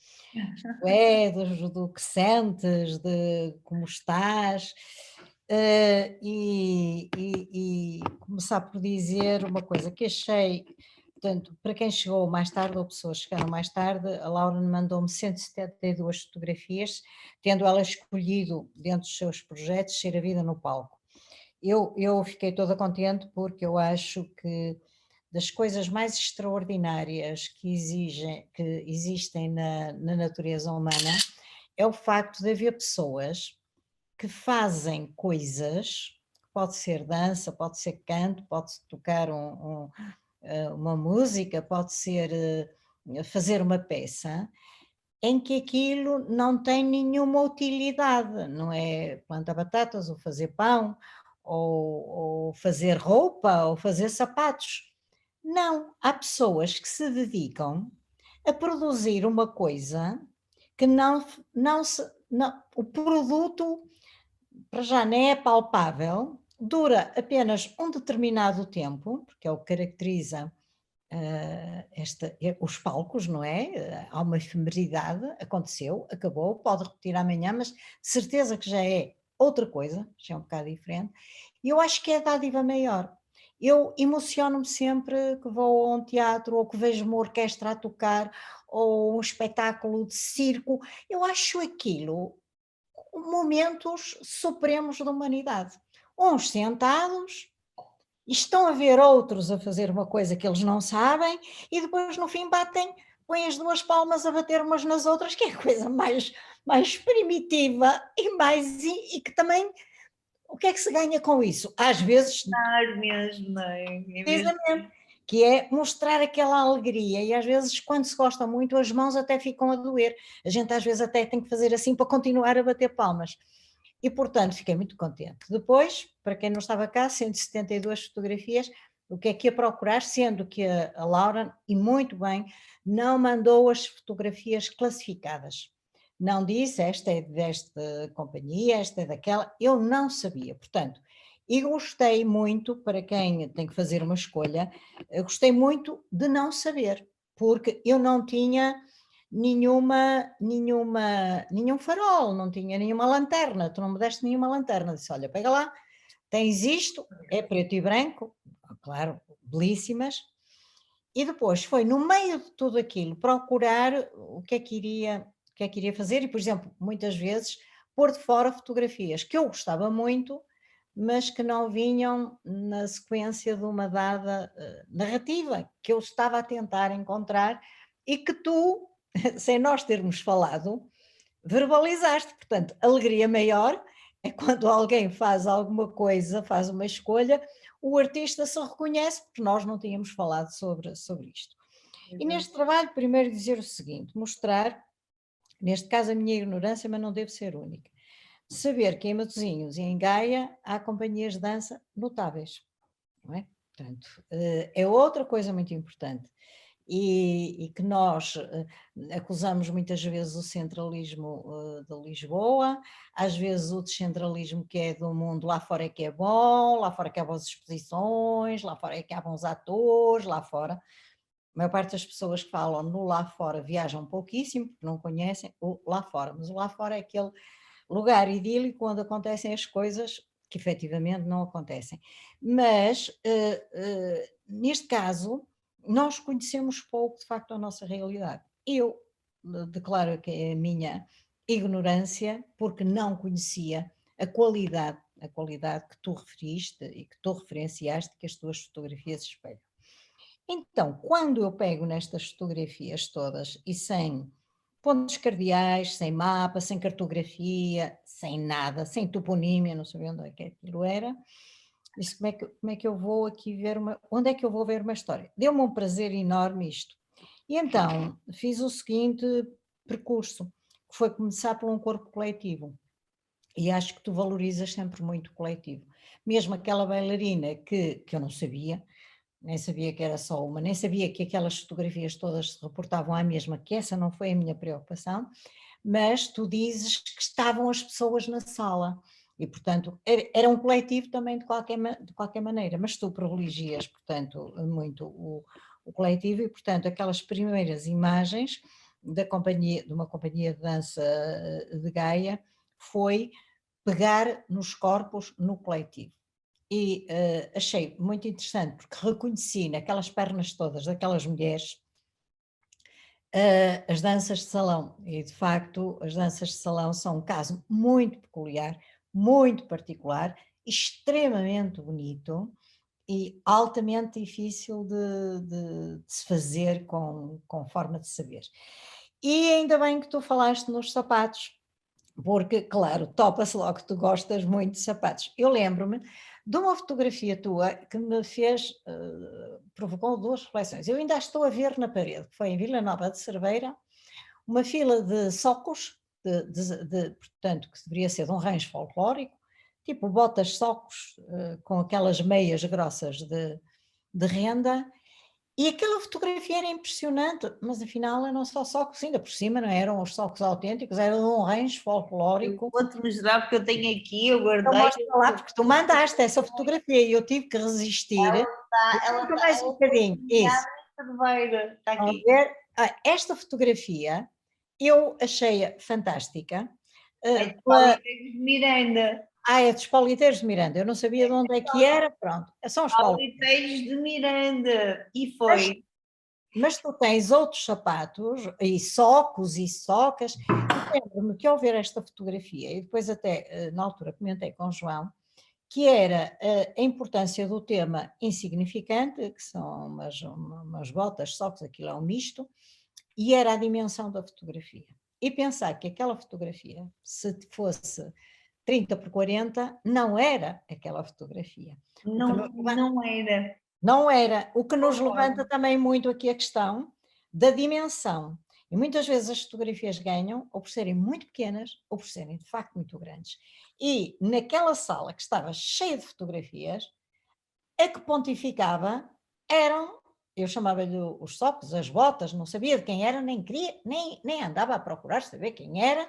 Isto é, do que sentes, de como estás, e começar por dizer uma coisa que achei, portanto, para quem chegou mais tarde ou pessoas que chegaram mais tarde, a Laura mandou-me 172 fotografias, tendo ela escolhido dentro dos seus projetos ser a vida no palco. Eu fiquei toda contente porque eu acho que das coisas mais extraordinárias que existem na natureza humana é o facto de haver pessoas que fazem coisas, pode ser dança, pode ser canto, pode tocar uma música, pode ser fazer uma peça, em que aquilo não tem nenhuma utilidade, não é plantar batatas ou fazer pão, ou fazer roupa, ou fazer sapatos. Não, há pessoas que se dedicam a produzir uma coisa que não se não o produto, para já, nem é palpável, dura apenas um determinado tempo, porque é o que caracteriza os palcos, não é? Há uma efemeridade, aconteceu, acabou, pode repetir amanhã, mas de certeza que já é outra coisa, já é um bocado diferente. E eu acho que é a dádiva maior. Eu emociono-me sempre que vou a um teatro ou que vejo uma orquestra a tocar ou um espetáculo de circo. Eu acho aquilo momentos supremos da humanidade. Uns sentados e estão a ver outros a fazer uma coisa que eles não sabem e depois no fim batem, põem as duas palmas a bater umas nas outras, que é a coisa mais primitiva e que também, o que é que se ganha com isso? Às vezes, Claro mesmo, não é? É mesmo. precisamente, que é mostrar aquela alegria e às vezes quando se gosta muito as mãos até ficam a doer, a gente às vezes até tem que fazer assim para continuar a bater palmas. E portanto fiquei muito contente. Depois, para quem não estava cá, 172 fotografias, o que é que ia procurar, sendo que a Laura, e muito bem, não mandou as fotografias classificadas. Não disse, esta é desta companhia, esta é daquela, eu não sabia. Portanto, e gostei muito, para quem tem que fazer uma escolha, eu gostei muito de não saber, porque eu não tinha nenhum farol, não tinha nenhuma lanterna, tu não me deste nenhuma lanterna, disse: "Olha, pega lá, tens isto", é preto e branco, claro, belíssimas, e depois foi no meio de tudo aquilo procurar o que é que iria fazer e, por exemplo, muitas vezes pôr de fora fotografias que eu gostava muito, mas que não vinham na sequência de uma dada, narrativa que eu estava a tentar encontrar e que tu, sem nós termos falado, verbalizaste. Portanto, alegria maior é quando alguém faz alguma coisa, faz uma escolha, o artista se reconhece, porque nós não tínhamos falado sobre isto. E neste trabalho, primeiro dizer o seguinte: mostrar, neste caso, a minha ignorância, mas não deve ser única. Saber que em Matosinhos e em Gaia há companhias de dança notáveis, não é? Portanto, é outra coisa muito importante e que nós acusamos muitas vezes o centralismo de Lisboa, às vezes o descentralismo que é do mundo, lá fora é que é bom, lá fora é que há boas exposições, lá fora é que há bons atores, lá fora. A maior parte das pessoas que falam no lá fora viajam pouquíssimo, porque não conhecem o lá fora, mas o lá fora é aquele lugar idílico onde acontecem as coisas que efetivamente não acontecem. Mas, neste caso, nós conhecemos pouco, de facto, a nossa realidade. Eu declaro que é a minha ignorância, porque não conhecia a qualidade que tu referiste e que tu referenciaste, que as tuas fotografias espelham. Então, quando eu pego nestas fotografias todas e sem pontos cardeais, sem mapa, sem cartografia, sem nada, sem toponímia, não sabia onde é que aquilo era, disse: como é que eu vou aqui ver onde é que eu vou ver uma história? Deu-me um prazer enorme isto. E então fiz o seguinte percurso, que foi começar por um corpo coletivo. E acho que tu valorizas sempre muito o coletivo. Mesmo aquela bailarina que eu não sabia, nem sabia que era só uma, nem sabia que aquelas fotografias todas se reportavam à mesma, que essa não foi a minha preocupação, mas tu dizes que estavam as pessoas na sala e, portanto, era um coletivo também de qualquer maneira, mas tu privilegias, portanto, muito o coletivo e, portanto, aquelas primeiras imagens de uma companhia de dança de Gaia foi pegar nos corpos no coletivo e achei muito interessante porque reconheci naquelas pernas todas daquelas mulheres as danças de salão e de facto as danças de salão são um caso muito peculiar, muito particular, extremamente bonito e altamente difícil de se fazer com forma de saber. E ainda bem que tu falaste nos sapatos, porque, claro, topa-se logo que tu gostas muito de sapatos. Eu lembro-me de uma fotografia tua que me fez, provocou duas reflexões. Eu ainda a estou a ver na parede, que foi em Vila Nova de Cerveira, uma fila de socos, portanto, que deveria ser de um rancho folclórico, tipo botas socos, com aquelas meias grossas de renda, e aquela fotografia era impressionante, mas afinal eram só socos, ainda por cima não eram os socos autênticos, era de um rancho Eu folclórico. vou-te mostrar porque eu tenho aqui, eu Eu guardei. mostro lá, porque tu mandaste essa fotografia e eu tive que resistir. Fica mais um Ela está bocadinho, isso. na cerveira. Está Vamos aqui. ver. Esta fotografia eu achei-a fantástica. É de Pela, Pauliteiros de Miranda. é dos Pauliteiros de Miranda, eu não sabia de onde é que era, pronto, são os Pauliteiros. Pauliteiros de Miranda. E Mas, foi. mas tu tens outros sapatos, e socos e socas, e lembro-me que ao ver esta fotografia, e depois até na altura comentei com o João, que era a importância do tema insignificante, que são umas botas, socos, aquilo é um misto, e era a dimensão da fotografia. E pensar que aquela fotografia, se fosse 30 por 40, não era aquela fotografia. Não era. Não era, o que nos levanta Concordo. também muito aqui a questão da dimensão. E muitas vezes as fotografias ganham ou por serem muito pequenas ou por serem de facto muito grandes. E naquela sala que estava cheia de fotografias, a que pontificava eram, eu chamava-lhe os socos, as botas, não sabia de quem era, nem queria, nem andava a procurar saber quem era,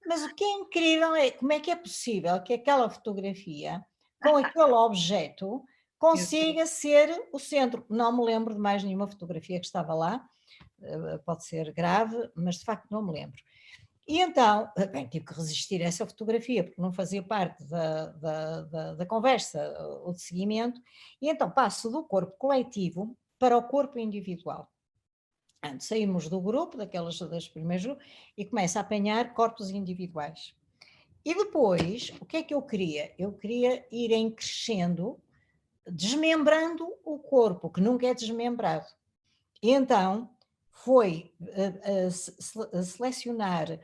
mas o que é incrível é como é que é possível que aquela fotografia, com aquele objeto, consiga ser o centro. Não me lembro de mais nenhuma fotografia que estava lá, pode ser grave, mas de facto não me lembro. E então, bem, tive que resistir a essa fotografia, porque não fazia parte da conversa ou de seguimento, e então passo do corpo coletivo para o corpo individual. Antes saímos do grupo, daquelas das primeiras grupos, e começa a apanhar corpos individuais. E depois, o que é que eu queria? Eu queria ir em crescendo, desmembrando o corpo, que nunca é desmembrado. E então foi a selecionar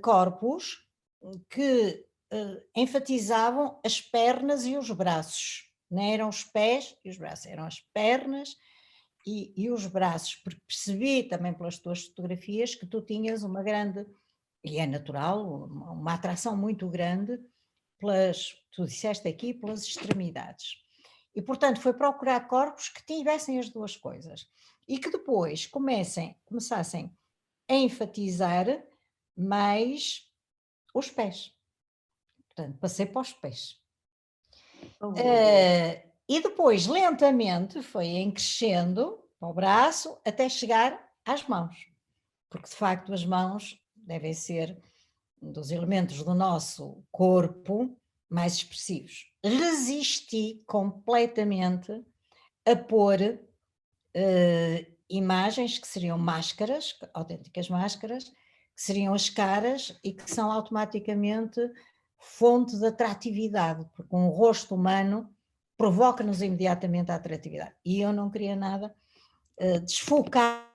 corpos que enfatizavam as pernas e os braços. Não eram os pés e os braços, eram as pernas e os braços, porque percebi também pelas tuas fotografias que tu tinhas uma grande, e é natural, uma atração muito grande pelas, tu disseste aqui, pelas extremidades. E, portanto, foi procurar corpos que tivessem as duas coisas e que depois começassem a enfatizar mais os pés. Portanto, passei para os pés. E depois, lentamente, foi em crescendo para o braço até chegar às mãos, porque de facto as mãos devem ser um dos elementos do nosso corpo mais expressivos. Resisti completamente a pôr imagens que seriam máscaras, autênticas máscaras, que seriam as caras e que são automaticamente fonte de atratividade, porque um rosto humano provoca-nos imediatamente a atratividade. E eu não queria nada desfocar,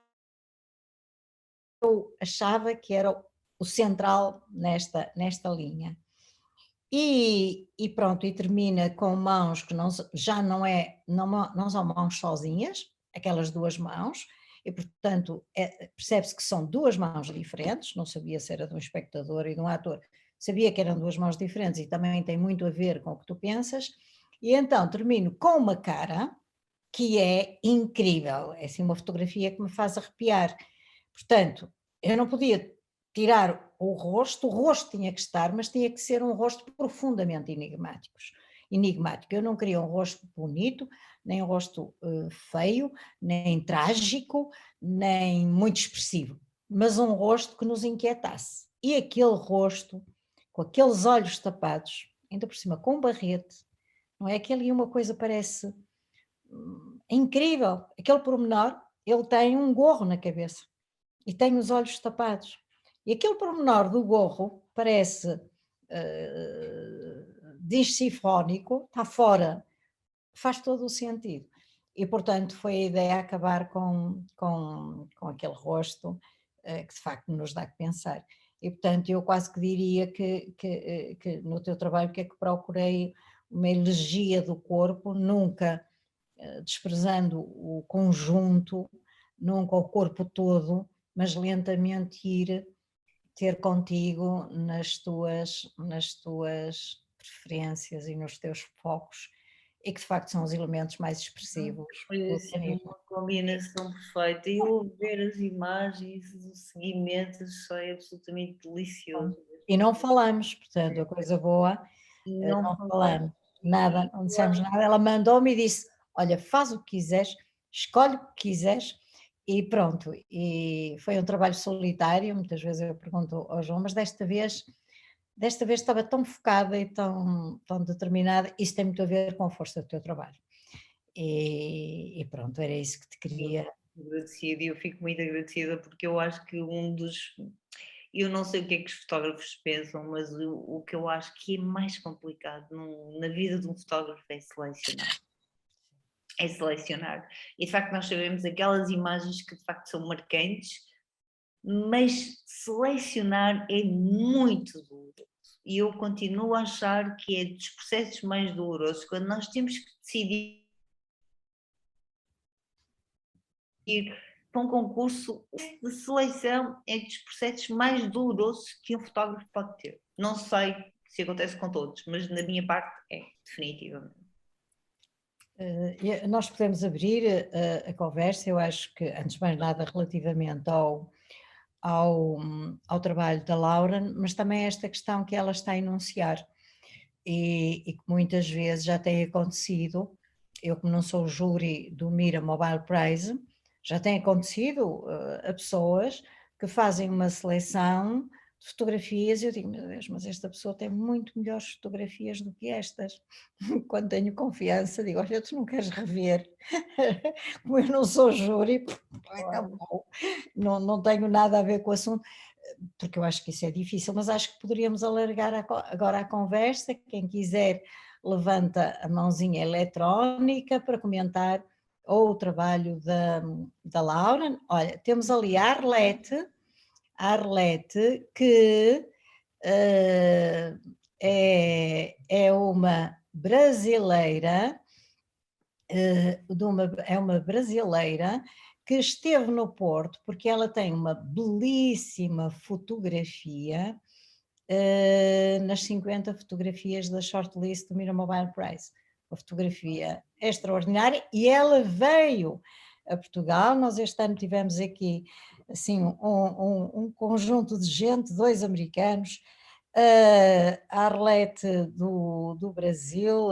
eu achava que era o central nesta linha. E pronto, e termina com mãos que não, já não são mãos sozinhas, aquelas duas mãos, e portanto percebe-se que são duas mãos diferentes, não sabia se era de um espectador e de um ator, sabia que eram duas mãos diferentes e também tem muito a ver com o que tu pensas, e então termino com uma cara que é incrível, é assim uma fotografia que me faz arrepiar, portanto, eu não podia tirar o rosto tinha que estar, mas tinha que ser um rosto profundamente enigmático. Eu não queria um rosto bonito, nem um rosto feio, nem trágico, nem muito expressivo, mas um rosto que nos inquietasse. E aquele rosto, com aqueles olhos tapados, ainda por cima com um barrete, não é que ali uma coisa parece incrível, aquele pormenor, ele tem um gorro na cabeça e tem os olhos tapados. E aquele pormenor do gorro parece dissinfónico, está fora, faz todo o sentido. E, portanto, foi a ideia acabar com aquele rosto que de facto nos dá que pensar. E, portanto, eu quase que diria que no teu trabalho que é que procurei uma elegia do corpo, nunca desprezando o conjunto, nunca o corpo todo, mas lentamente ir ter contigo nas tuas preferências e nos teus focos, e que de facto são os elementos mais expressivos Foi do assim humanismo. uma combinação perfeita. Eu ver as imagens, o seguimento, foi absolutamente delicioso. E não falamos, portanto, a coisa boa, Não não falei. falamos nada, não dissemos nada. Ela mandou-me e disse: Olha, faz o que quiseres, escolhe o que quiseres, e pronto. E foi um trabalho solitário. Muitas vezes eu pergunto ao João, mas desta vez estava tão focada e tão determinada. Isso tem muito a ver com a força do teu trabalho. E pronto, era isso que te queria. Agradecida, e eu fico muito agradecida porque eu acho que eu não sei o que é que os fotógrafos pensam, mas o que eu acho que é mais complicado na vida de um fotógrafo é selecionar. É selecionar. E de facto nós sabemos aquelas imagens que de facto são marcantes, mas selecionar é muito duro. E eu continuo a achar que é dos processos mais dolorosos, quando nós temos que decidir para um concurso de seleção, é dos processos mais dolorosos que um fotógrafo pode ter. Não sei se acontece com todos, mas na minha parte é, definitivamente. Nós podemos abrir a conversa. Eu acho que, antes de mais nada, relativamente ao trabalho da Lauren, mas também esta questão que ela está a enunciar, e que muitas vezes já tem acontecido. Eu, como não sou júri do Mira Mobile Prize, já tem acontecido a pessoas que fazem uma seleção de fotografias e eu digo: meu Deus, mas esta pessoa tem muito melhores fotografias do que estas. Quando tenho confiança, digo: olha, tu não queres rever? Como eu não sou júri, acabou, não tenho nada a ver com o assunto, porque eu acho que isso é difícil, mas acho que poderíamos alargar agora a conversa. Quem quiser levanta a mãozinha eletrónica para comentar ou o trabalho da Laura. Olha, temos ali a Arlete que é uma brasileira, é uma brasileira que esteve no Porto, porque ela tem uma belíssima fotografia nas 50 fotografias da shortlist do Mira Mobile Prize. Uma fotografia extraordinária, e ela veio a Portugal. Nós este ano tivemos aqui assim um conjunto de gente, dois americanos, a Arlete do Brasil,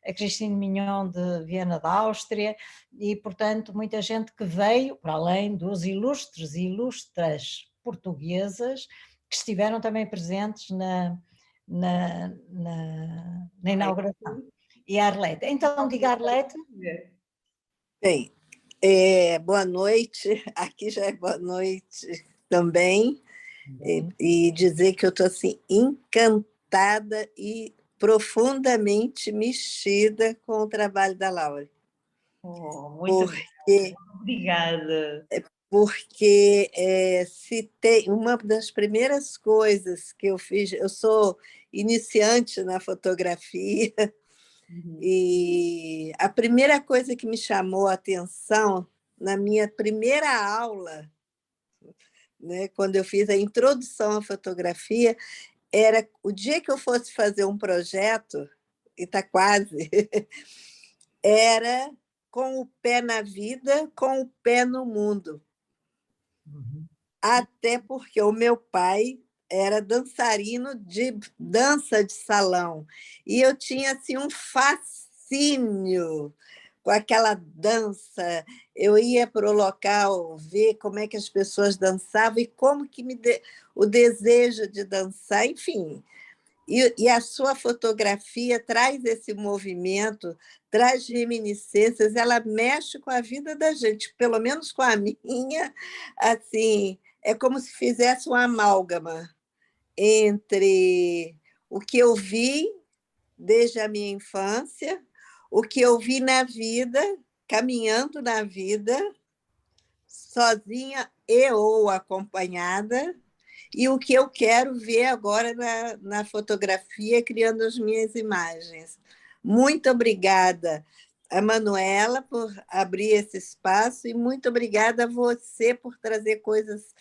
a Cristine Mignon de Viena da Áustria, e portanto muita gente que veio, para além dos ilustres e ilustras portuguesas, que estiveram também presentes na inauguração. E a Arlete. Então, diga, Arlete. Bem, boa noite, aqui já é boa noite também, e dizer que eu estou assim, encantada e profundamente mexida com o trabalho da Laura. Muito obrigada. Porque se tem uma das primeiras coisas que eu fiz, eu sou iniciante na fotografia, e a primeira coisa que me chamou a atenção na minha primeira aula, né, quando eu fiz a introdução à fotografia, era o dia que eu fosse fazer um projeto, e está quase, era com o pé na vida, com o pé no mundo. Até porque o meu pai era dançarino de dança de salão, e eu tinha assim, um fascínio com aquela dança. Eu ia para o local ver como é que as pessoas dançavam e como que o desejo de dançar, enfim. E a sua fotografia traz esse movimento, traz reminiscências, ela mexe com a vida da gente, pelo menos com a minha, assim, é como se fizesse uma amálgama entre o que eu vi desde a minha infância, o que eu vi na vida, caminhando na vida, sozinha e ou acompanhada, e o que eu quero ver agora na fotografia, criando as minhas imagens. Muito obrigada a Manuela por abrir esse espaço e muito obrigada a você por trazer coisas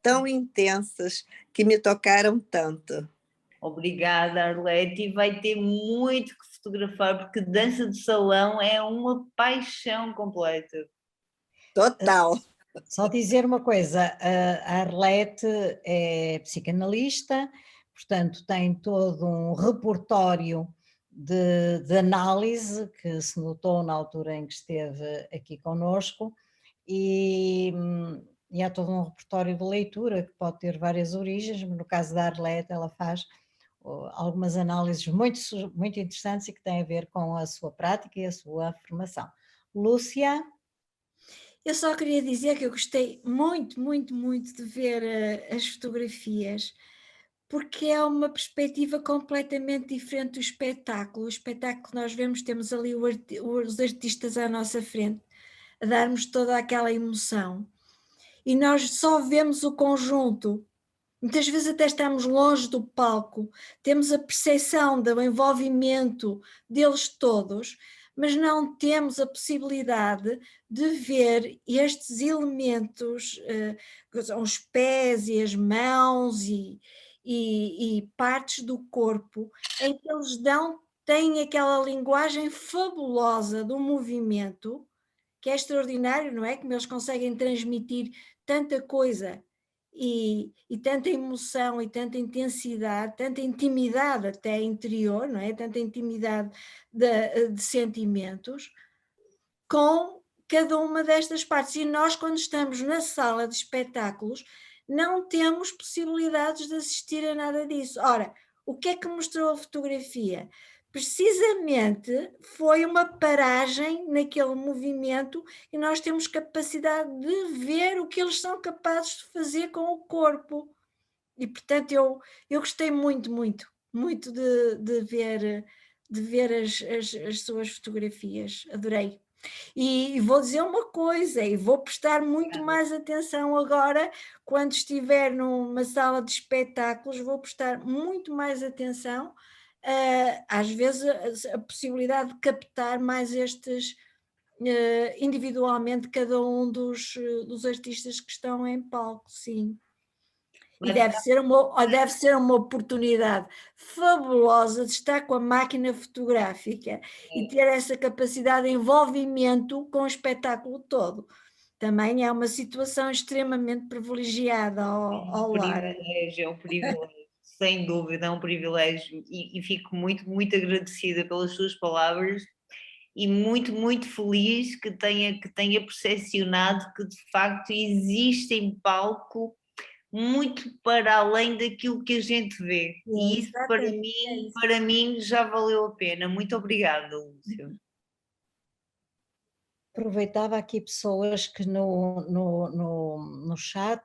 tão intensas que me tocaram tanto. Obrigada, Arlete, e vai ter muito que fotografar, porque dança de salão é uma paixão completa. Total. Só dizer uma coisa, a Arlete é psicanalista, portanto tem todo um repertório de análise que se notou na altura em que esteve aqui connosco e há todo um repertório de leitura que pode ter várias origens, mas no caso da Arlete ela faz algumas análises muito interessantes e que têm a ver com a sua prática e a sua formação. Lúcia? Eu só queria dizer que eu gostei muito, muito, muito de ver as fotografias, porque é uma perspectiva completamente diferente do espetáculo. O espetáculo que nós vemos, temos ali os artistas à nossa frente, a darmos toda aquela emoção. E nós só vemos o conjunto. Muitas vezes até estamos longe do palco, temos a percepção do envolvimento deles todos, mas não temos a possibilidade de ver estes elementos, os pés e as mãos e partes do corpo, em que eles têm aquela linguagem fabulosa do movimento, que é extraordinário, não é? Como eles conseguem transmitir tanta coisa e tanta emoção e tanta intensidade, tanta intimidade até interior, não é? Tanta intimidade de sentimentos com cada uma destas partes. E nós, quando estamos na sala de espetáculos, não temos possibilidades de assistir a nada disso. Ora, o que é que mostrou a fotografia? Precisamente foi uma paragem naquele movimento e nós temos capacidade de ver o que eles são capazes de fazer com o corpo. E, portanto, eu gostei muito, muito, muito de ver as suas fotografias. Adorei. E vou dizer uma coisa, e vou prestar muito mais atenção agora, quando estiver numa sala de espetáculos, vou prestar muito mais atenção, às vezes a possibilidade de captar mais estes, individualmente, cada um dos artistas que estão em palco, sim. E deve ser uma oportunidade fabulosa de estar com a máquina fotográfica e ter essa capacidade de envolvimento com o espetáculo todo. Também é uma situação extremamente privilegiada ao lar. É um privilégio, sem dúvida, é um privilégio e fico muito, muito agradecida pelas suas palavras e muito, muito feliz que tenha percepcionado que de facto existe em palco muito para além daquilo que a gente vê. E isso para mim já valeu a pena. Muito obrigada, Lúcia. Aproveitava aqui pessoas que no chat,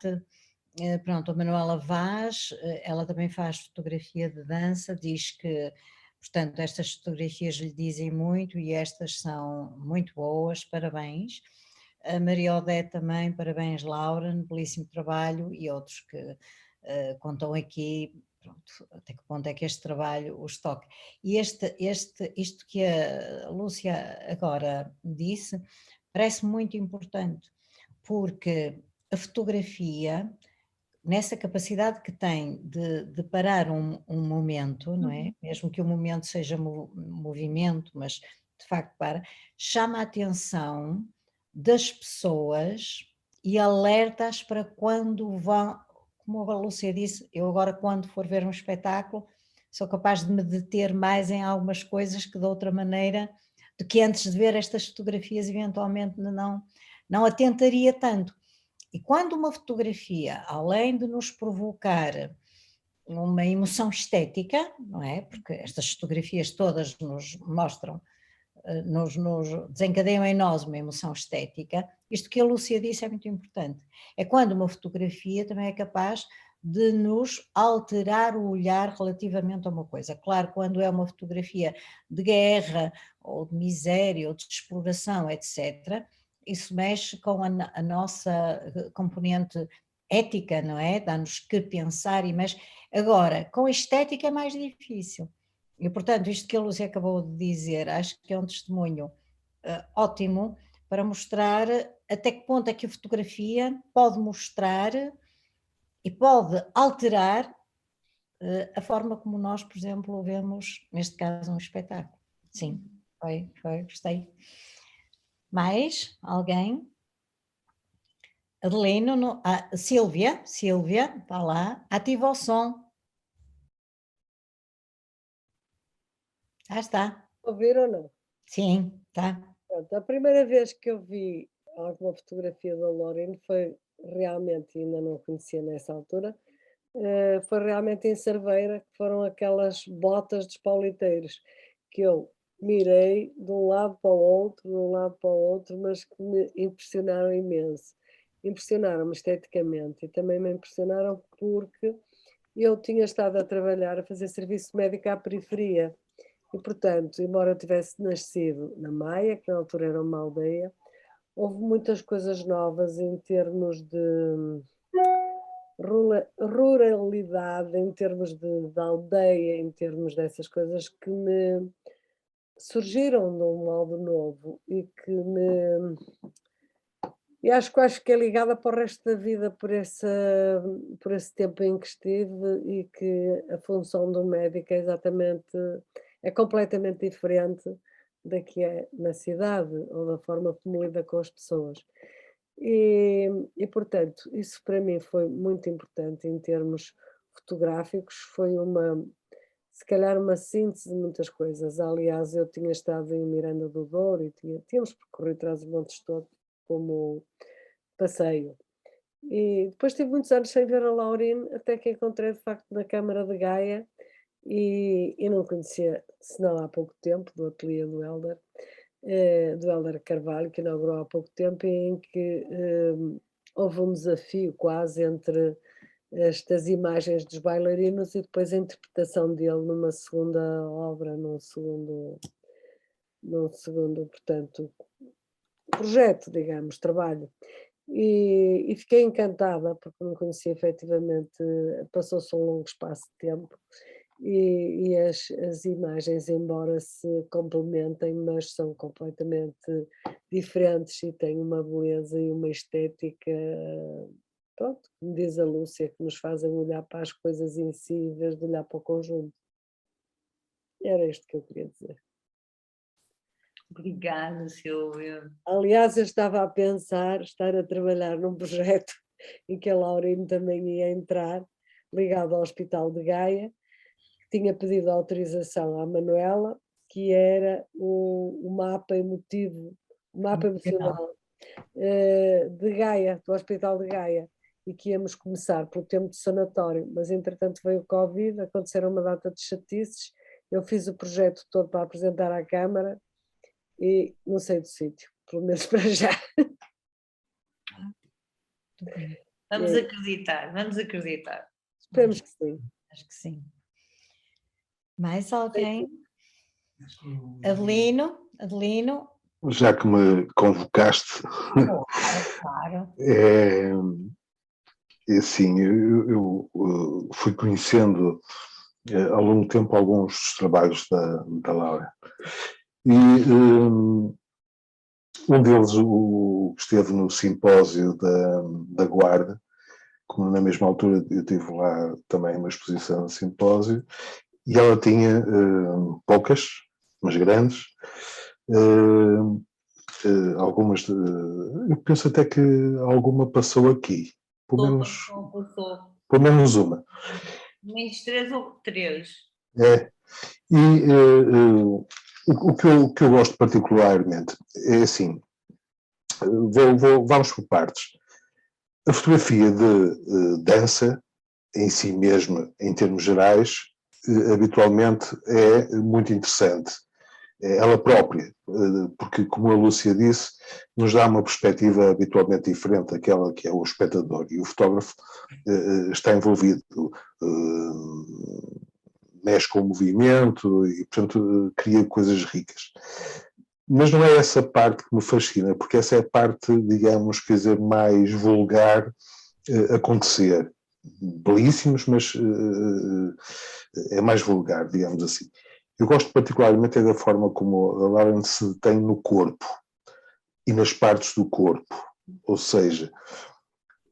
pronto, a Manuela Vaz, ela também faz fotografia de dança, diz que, portanto, estas fotografias lhe dizem muito e estas são muito boas, parabéns. A Maria Odete também, parabéns Laura, belíssimo trabalho, e outros que contam aqui, pronto, até que ponto é que este trabalho os toca. E isto que a Lúcia agora disse, parece muito importante, porque a fotografia, nessa capacidade que tem de parar um momento, não é? Mesmo que o momento seja movimento, mas de facto chama a atenção das pessoas e alerta-as para quando vão, como a Lúcia disse, eu agora quando for ver um espetáculo sou capaz de me deter mais em algumas coisas que de outra maneira, do que antes de ver estas fotografias eventualmente não atentaria tanto. E quando uma fotografia, além de nos provocar uma emoção estética, não é? Porque estas fotografias todas nos mostram, nos desencadeiam em nós uma emoção estética, isto que a Lúcia disse é muito importante. É quando uma fotografia também é capaz de nos alterar o olhar relativamente a uma coisa. Claro, quando é uma fotografia de guerra, ou de miséria, ou de exploração, etc., isso mexe com a nossa componente ética, não é? Dá-nos que pensar e mexe. Agora, com a estética é mais difícil. E, portanto, isto que a Lúcia acabou de dizer, acho que é um testemunho ótimo para mostrar até que ponto é que a fotografia pode mostrar e pode alterar a forma como nós, por exemplo, vemos, neste caso, um espetáculo. Sim, gostei. Mais alguém? Adelino, Sílvia, está lá, ativa o som. Está. Ouvir ou não? Sim, está. Pronto, a primeira vez que eu vi alguma fotografia da Lauren foi realmente, ainda não conhecia nessa altura, foi realmente em Cerveira, que foram aquelas botas dos pauliteiros, que eu mirei de um lado para o outro, mas que me impressionaram imenso. Impressionaram-me esteticamente e também me impressionaram porque eu tinha estado a trabalhar, a fazer serviço médico à periferia. E, portanto, embora eu tivesse nascido na Maia, que na altura era uma aldeia, houve muitas coisas novas em termos de ruralidade, em termos de aldeia, em termos dessas coisas que me surgiram de um modo novo e que me... E acho que é ligada para o resto da vida por esse tempo em que estive e que a função do médico é completamente diferente da que é na cidade ou da forma como lida com as pessoas. E, portanto, isso para mim foi muito importante em termos fotográficos, foi se calhar uma síntese de muitas coisas. Aliás, eu tinha estado em Miranda do Douro e tínhamos percorrido Trás-os-Montes todo como passeio. E depois tive muitos anos sem ver a Laurine, até que encontrei de facto na Câmara de Gaia e não conhecia, senão há pouco tempo, do ateliê do Hélder Carvalho, que inaugurou há pouco tempo, em que houve um desafio quase entre estas imagens dos bailarinos e depois a interpretação dele numa segunda obra, num segundo, portanto, projeto, digamos, trabalho. E fiquei encantada, porque não conhecia efetivamente, passou-se um longo espaço de tempo, e as imagens, embora se complementem, mas são completamente diferentes e têm uma beleza e uma estética, pronto, como diz a Lúcia, que nos fazem olhar para as coisas em si em vez de olhar para o conjunto. Era isto que eu queria dizer. Obrigada, Silvia. Aliás, eu estava a pensar estar a trabalhar num projeto em que a Laurine também ia entrar, ligado ao Hospital de Gaia, que tinha pedido autorização à Manuela, que era o mapa emotivo, o mapa emocional de Gaia, do Hospital de Gaia, e que íamos começar pelo tempo de sanatório, mas entretanto veio o Covid, aconteceram uma data de chatices, eu fiz o projeto todo para apresentar à Câmara, e não sei do sítio, pelo menos para já. Vamos acreditar, vamos acreditar. Esperemos que sim. Acho que sim. Mais alguém? Adelino? Já que me convocaste, Claro. é assim, eu fui conhecendo ao longo do tempo alguns dos trabalhos da Laura. E um deles, o que esteve no simpósio da Guarda, como na mesma altura eu tive lá também uma exposição de simpósio, e ela tinha poucas, mas grandes, algumas, eu penso até que alguma passou aqui, pelo menos uma. Menos 3 ou 3. É. E o que eu gosto particularmente é assim, vamos por partes. A fotografia de dança, em si mesma, em termos gerais, habitualmente é muito interessante. Ela própria, porque, como a Lúcia disse, nos dá uma perspectiva habitualmente diferente daquela que é o espectador, e o fotógrafo está envolvido, mexe com o movimento e, portanto, cria coisas ricas. Mas não é essa parte que me fascina, porque essa é a parte, digamos, quer dizer, mais vulgar acontecer. Belíssimos, mas é mais vulgar, digamos assim. Eu gosto particularmente da forma como a Lauren se detém no corpo e nas partes do corpo, ou seja,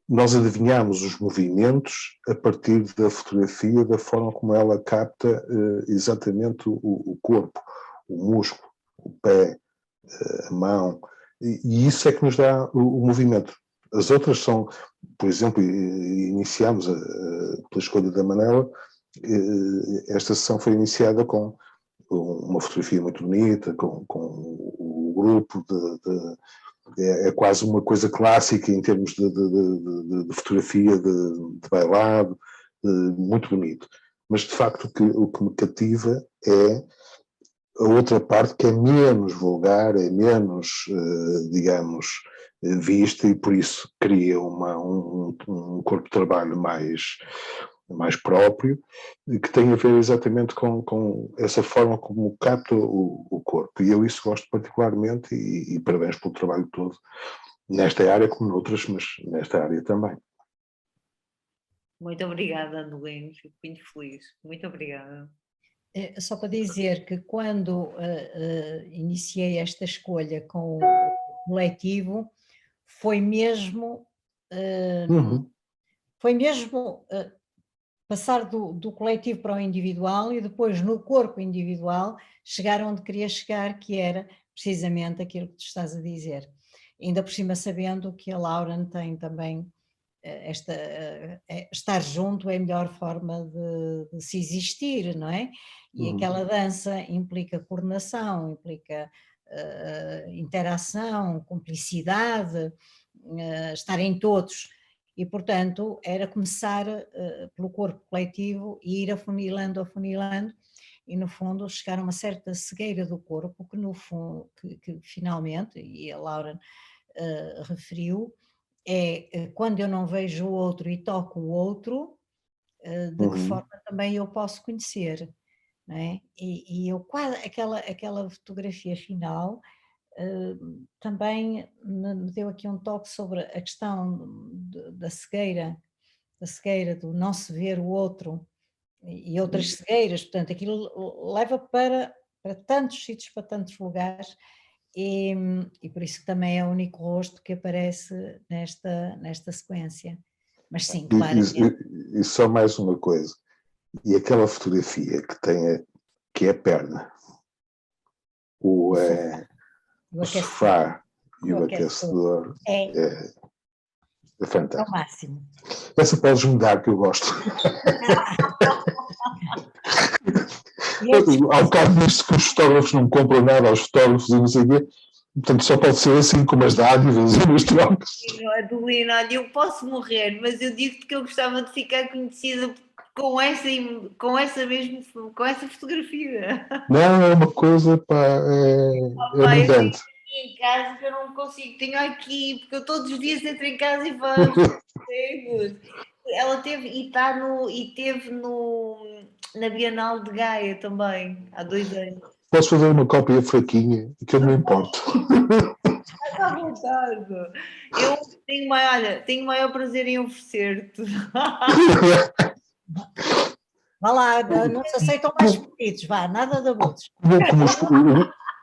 nós adivinhamos os movimentos a partir da fotografia, da forma como ela capta exatamente o corpo, o músculo, o pé, a mão, e isso é que nos dá o movimento. As outras são, por exemplo, iniciamos pela escolha da Manela, esta sessão foi iniciada com uma fotografia muito bonita, com o grupo é quase uma coisa clássica em termos de fotografia, de bailado, muito bonito. Mas, de facto, o que me cativa é a outra parte, que é menos vulgar, é menos, digamos, vista, e por isso cria um corpo de trabalho mais próprio, que tem a ver exatamente com essa forma como capta o corpo. E eu isso gosto particularmente, e parabéns pelo trabalho todo, nesta área como noutras, mas nesta área também. Muito obrigada, Adelino, fico muito feliz. Muito obrigada. Só para dizer que quando iniciei esta escolha com o coletivo, foi mesmo passar do coletivo para o individual e depois no corpo individual chegar onde queria chegar, que era precisamente aquilo que tu estás a dizer. Ainda por cima sabendo que a Lauren tem também estar junto é a melhor forma de se existir, não é? E aquela dança implica coordenação, implica interação, cumplicidade, estarem todos. E, portanto, era começar pelo corpo coletivo e ir afunilando, e, no fundo, chegar a uma certa cegueira do corpo, que, no fundo, que finalmente, e a Laura referiu, é quando eu não vejo o outro e toco o outro, de que forma também eu posso conhecer, não é? E eu quase, aquela fotografia final também me deu aqui um toque sobre a questão da cegueira, do não se ver o outro e outras cegueiras, portanto aquilo leva para tantos sítios, para tantos lugares, e por isso também é o único rosto que aparece nesta sequência. Mas sim, claramente. E só mais uma coisa, e aquela fotografia que é a perna, o sofá e o aquecedor é fantástico. É o máximo. Essa podes mudar, que eu gosto. Ao bocado disto que os fotógrafos não compram nada aos fotógrafos e não sei o quê, portanto só pode ser assim, com umas dádivas e umas trocas. Adelino, olha, eu posso morrer, mas eu digo-te que eu gostava de ficar conhecida com essa fotografia. Não, é uma coisa, pá, é brilhante. Em casa que eu não consigo, tenho aqui, porque eu todos os dias entro em casa e vejo. Ela teve na Bienal de Gaia também, há 2 anos. Posso fazer uma cópia fraquinha, que eu não me importo. Está à vontade. Eu tenho maior prazer em oferecer-te. Vá lá, não se aceitam mais pedidos, vá, nada de abusos.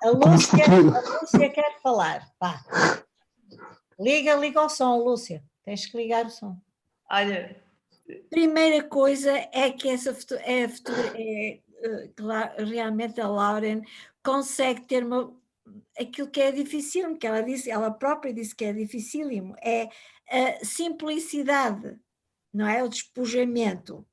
A Lúcia quer falar, vá. Liga o som, Lúcia, tens que ligar o som. Olha, Primeira coisa é que realmente a Lauren consegue ter aquilo que é dificílimo, que ela própria disse que é dificílimo, é a simplicidade, não é? O despojamento.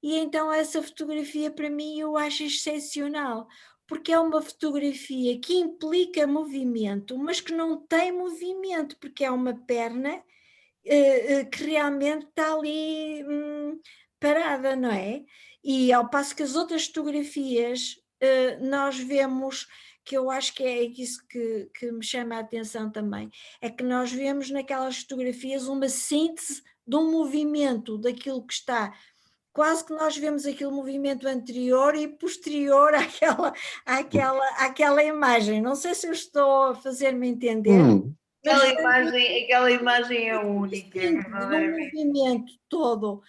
E então essa fotografia para mim eu acho excepcional, porque é uma fotografia que implica movimento, mas que não tem movimento, porque é uma perna que realmente está ali parada, não é? E ao passo que as outras fotografias nós vemos, que eu acho que é isso que me chama a atenção também, é que nós vemos naquelas fotografias uma síntese de um movimento daquilo que está, quase que nós vemos aquele movimento anterior e posterior àquela imagem. Não sei se eu estou a fazer-me entender. Aquela imagem é única. Do movimento todo.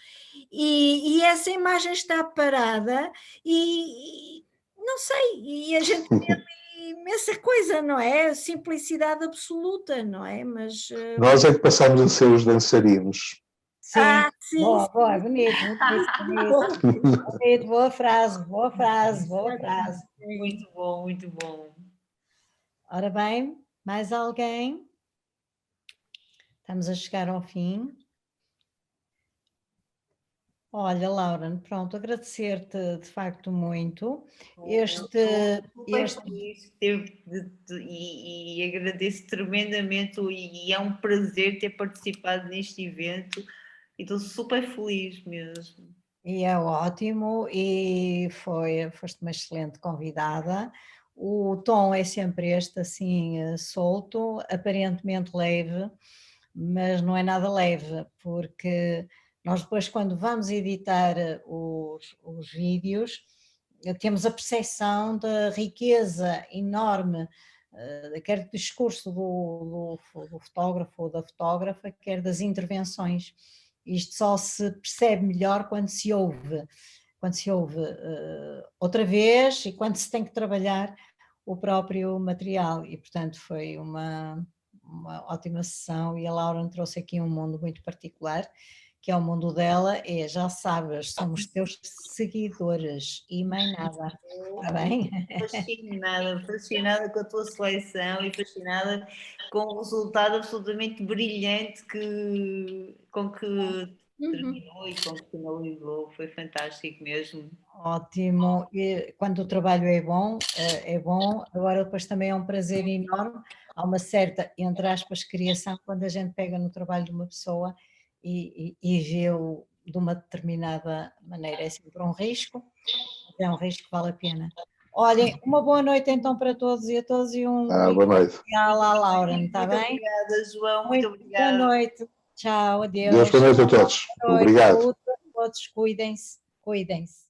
E essa imagem está parada e não sei, e a gente vê ali imensa coisa, não é? Simplicidade absoluta, não é? Mas Nós é que passamos a ser os dançarinos. Sim, sim, boa, boa, bonito, bonito, bonito, bonito, boa frase, boa frase, boa frase. Muito bom, muito bom. Ora bem, mais alguém? Estamos a chegar ao fim. Olha, Laura, pronto, agradecer-te de facto muito. Super feliz e agradeço tremendamente e é um prazer ter participado neste evento e estou super feliz mesmo. E é ótimo, e foste uma excelente convidada. O tom é sempre este, assim, solto, aparentemente leve, mas não é nada leve, porque nós depois, quando vamos editar os vídeos, temos a percepção da riqueza enorme, quer do discurso do fotógrafo ou da fotógrafa, quer das intervenções. Isto só se percebe melhor quando se ouve outra vez e quando se tem que trabalhar o próprio material. E, portanto, foi uma ótima sessão, e a Laura me trouxe aqui um mundo muito particular, que é o mundo dela, já sabes, somos teus seguidores e mais nada, está bem? Fascinada com a tua seleção e fascinada com o resultado absolutamente brilhante com que terminou e com que finalizou, foi fantástico mesmo. Ótimo, e quando o trabalho é bom, agora depois também é um prazer enorme, há uma certa, entre aspas, criação, quando a gente pega no trabalho de uma pessoa e vê-o de uma determinada maneira, é sempre um risco, mas é um risco que vale a pena. Olhem, uma boa noite então para todos e a todos, e um Boa noite. especial à Laura, está bem? Obrigada, João, muito obrigada. Boa noite, tchau, adeus. Deus boa noite a todos. Boa noite, Obrigado. saúde a todos, cuidem-se, cuidem-se.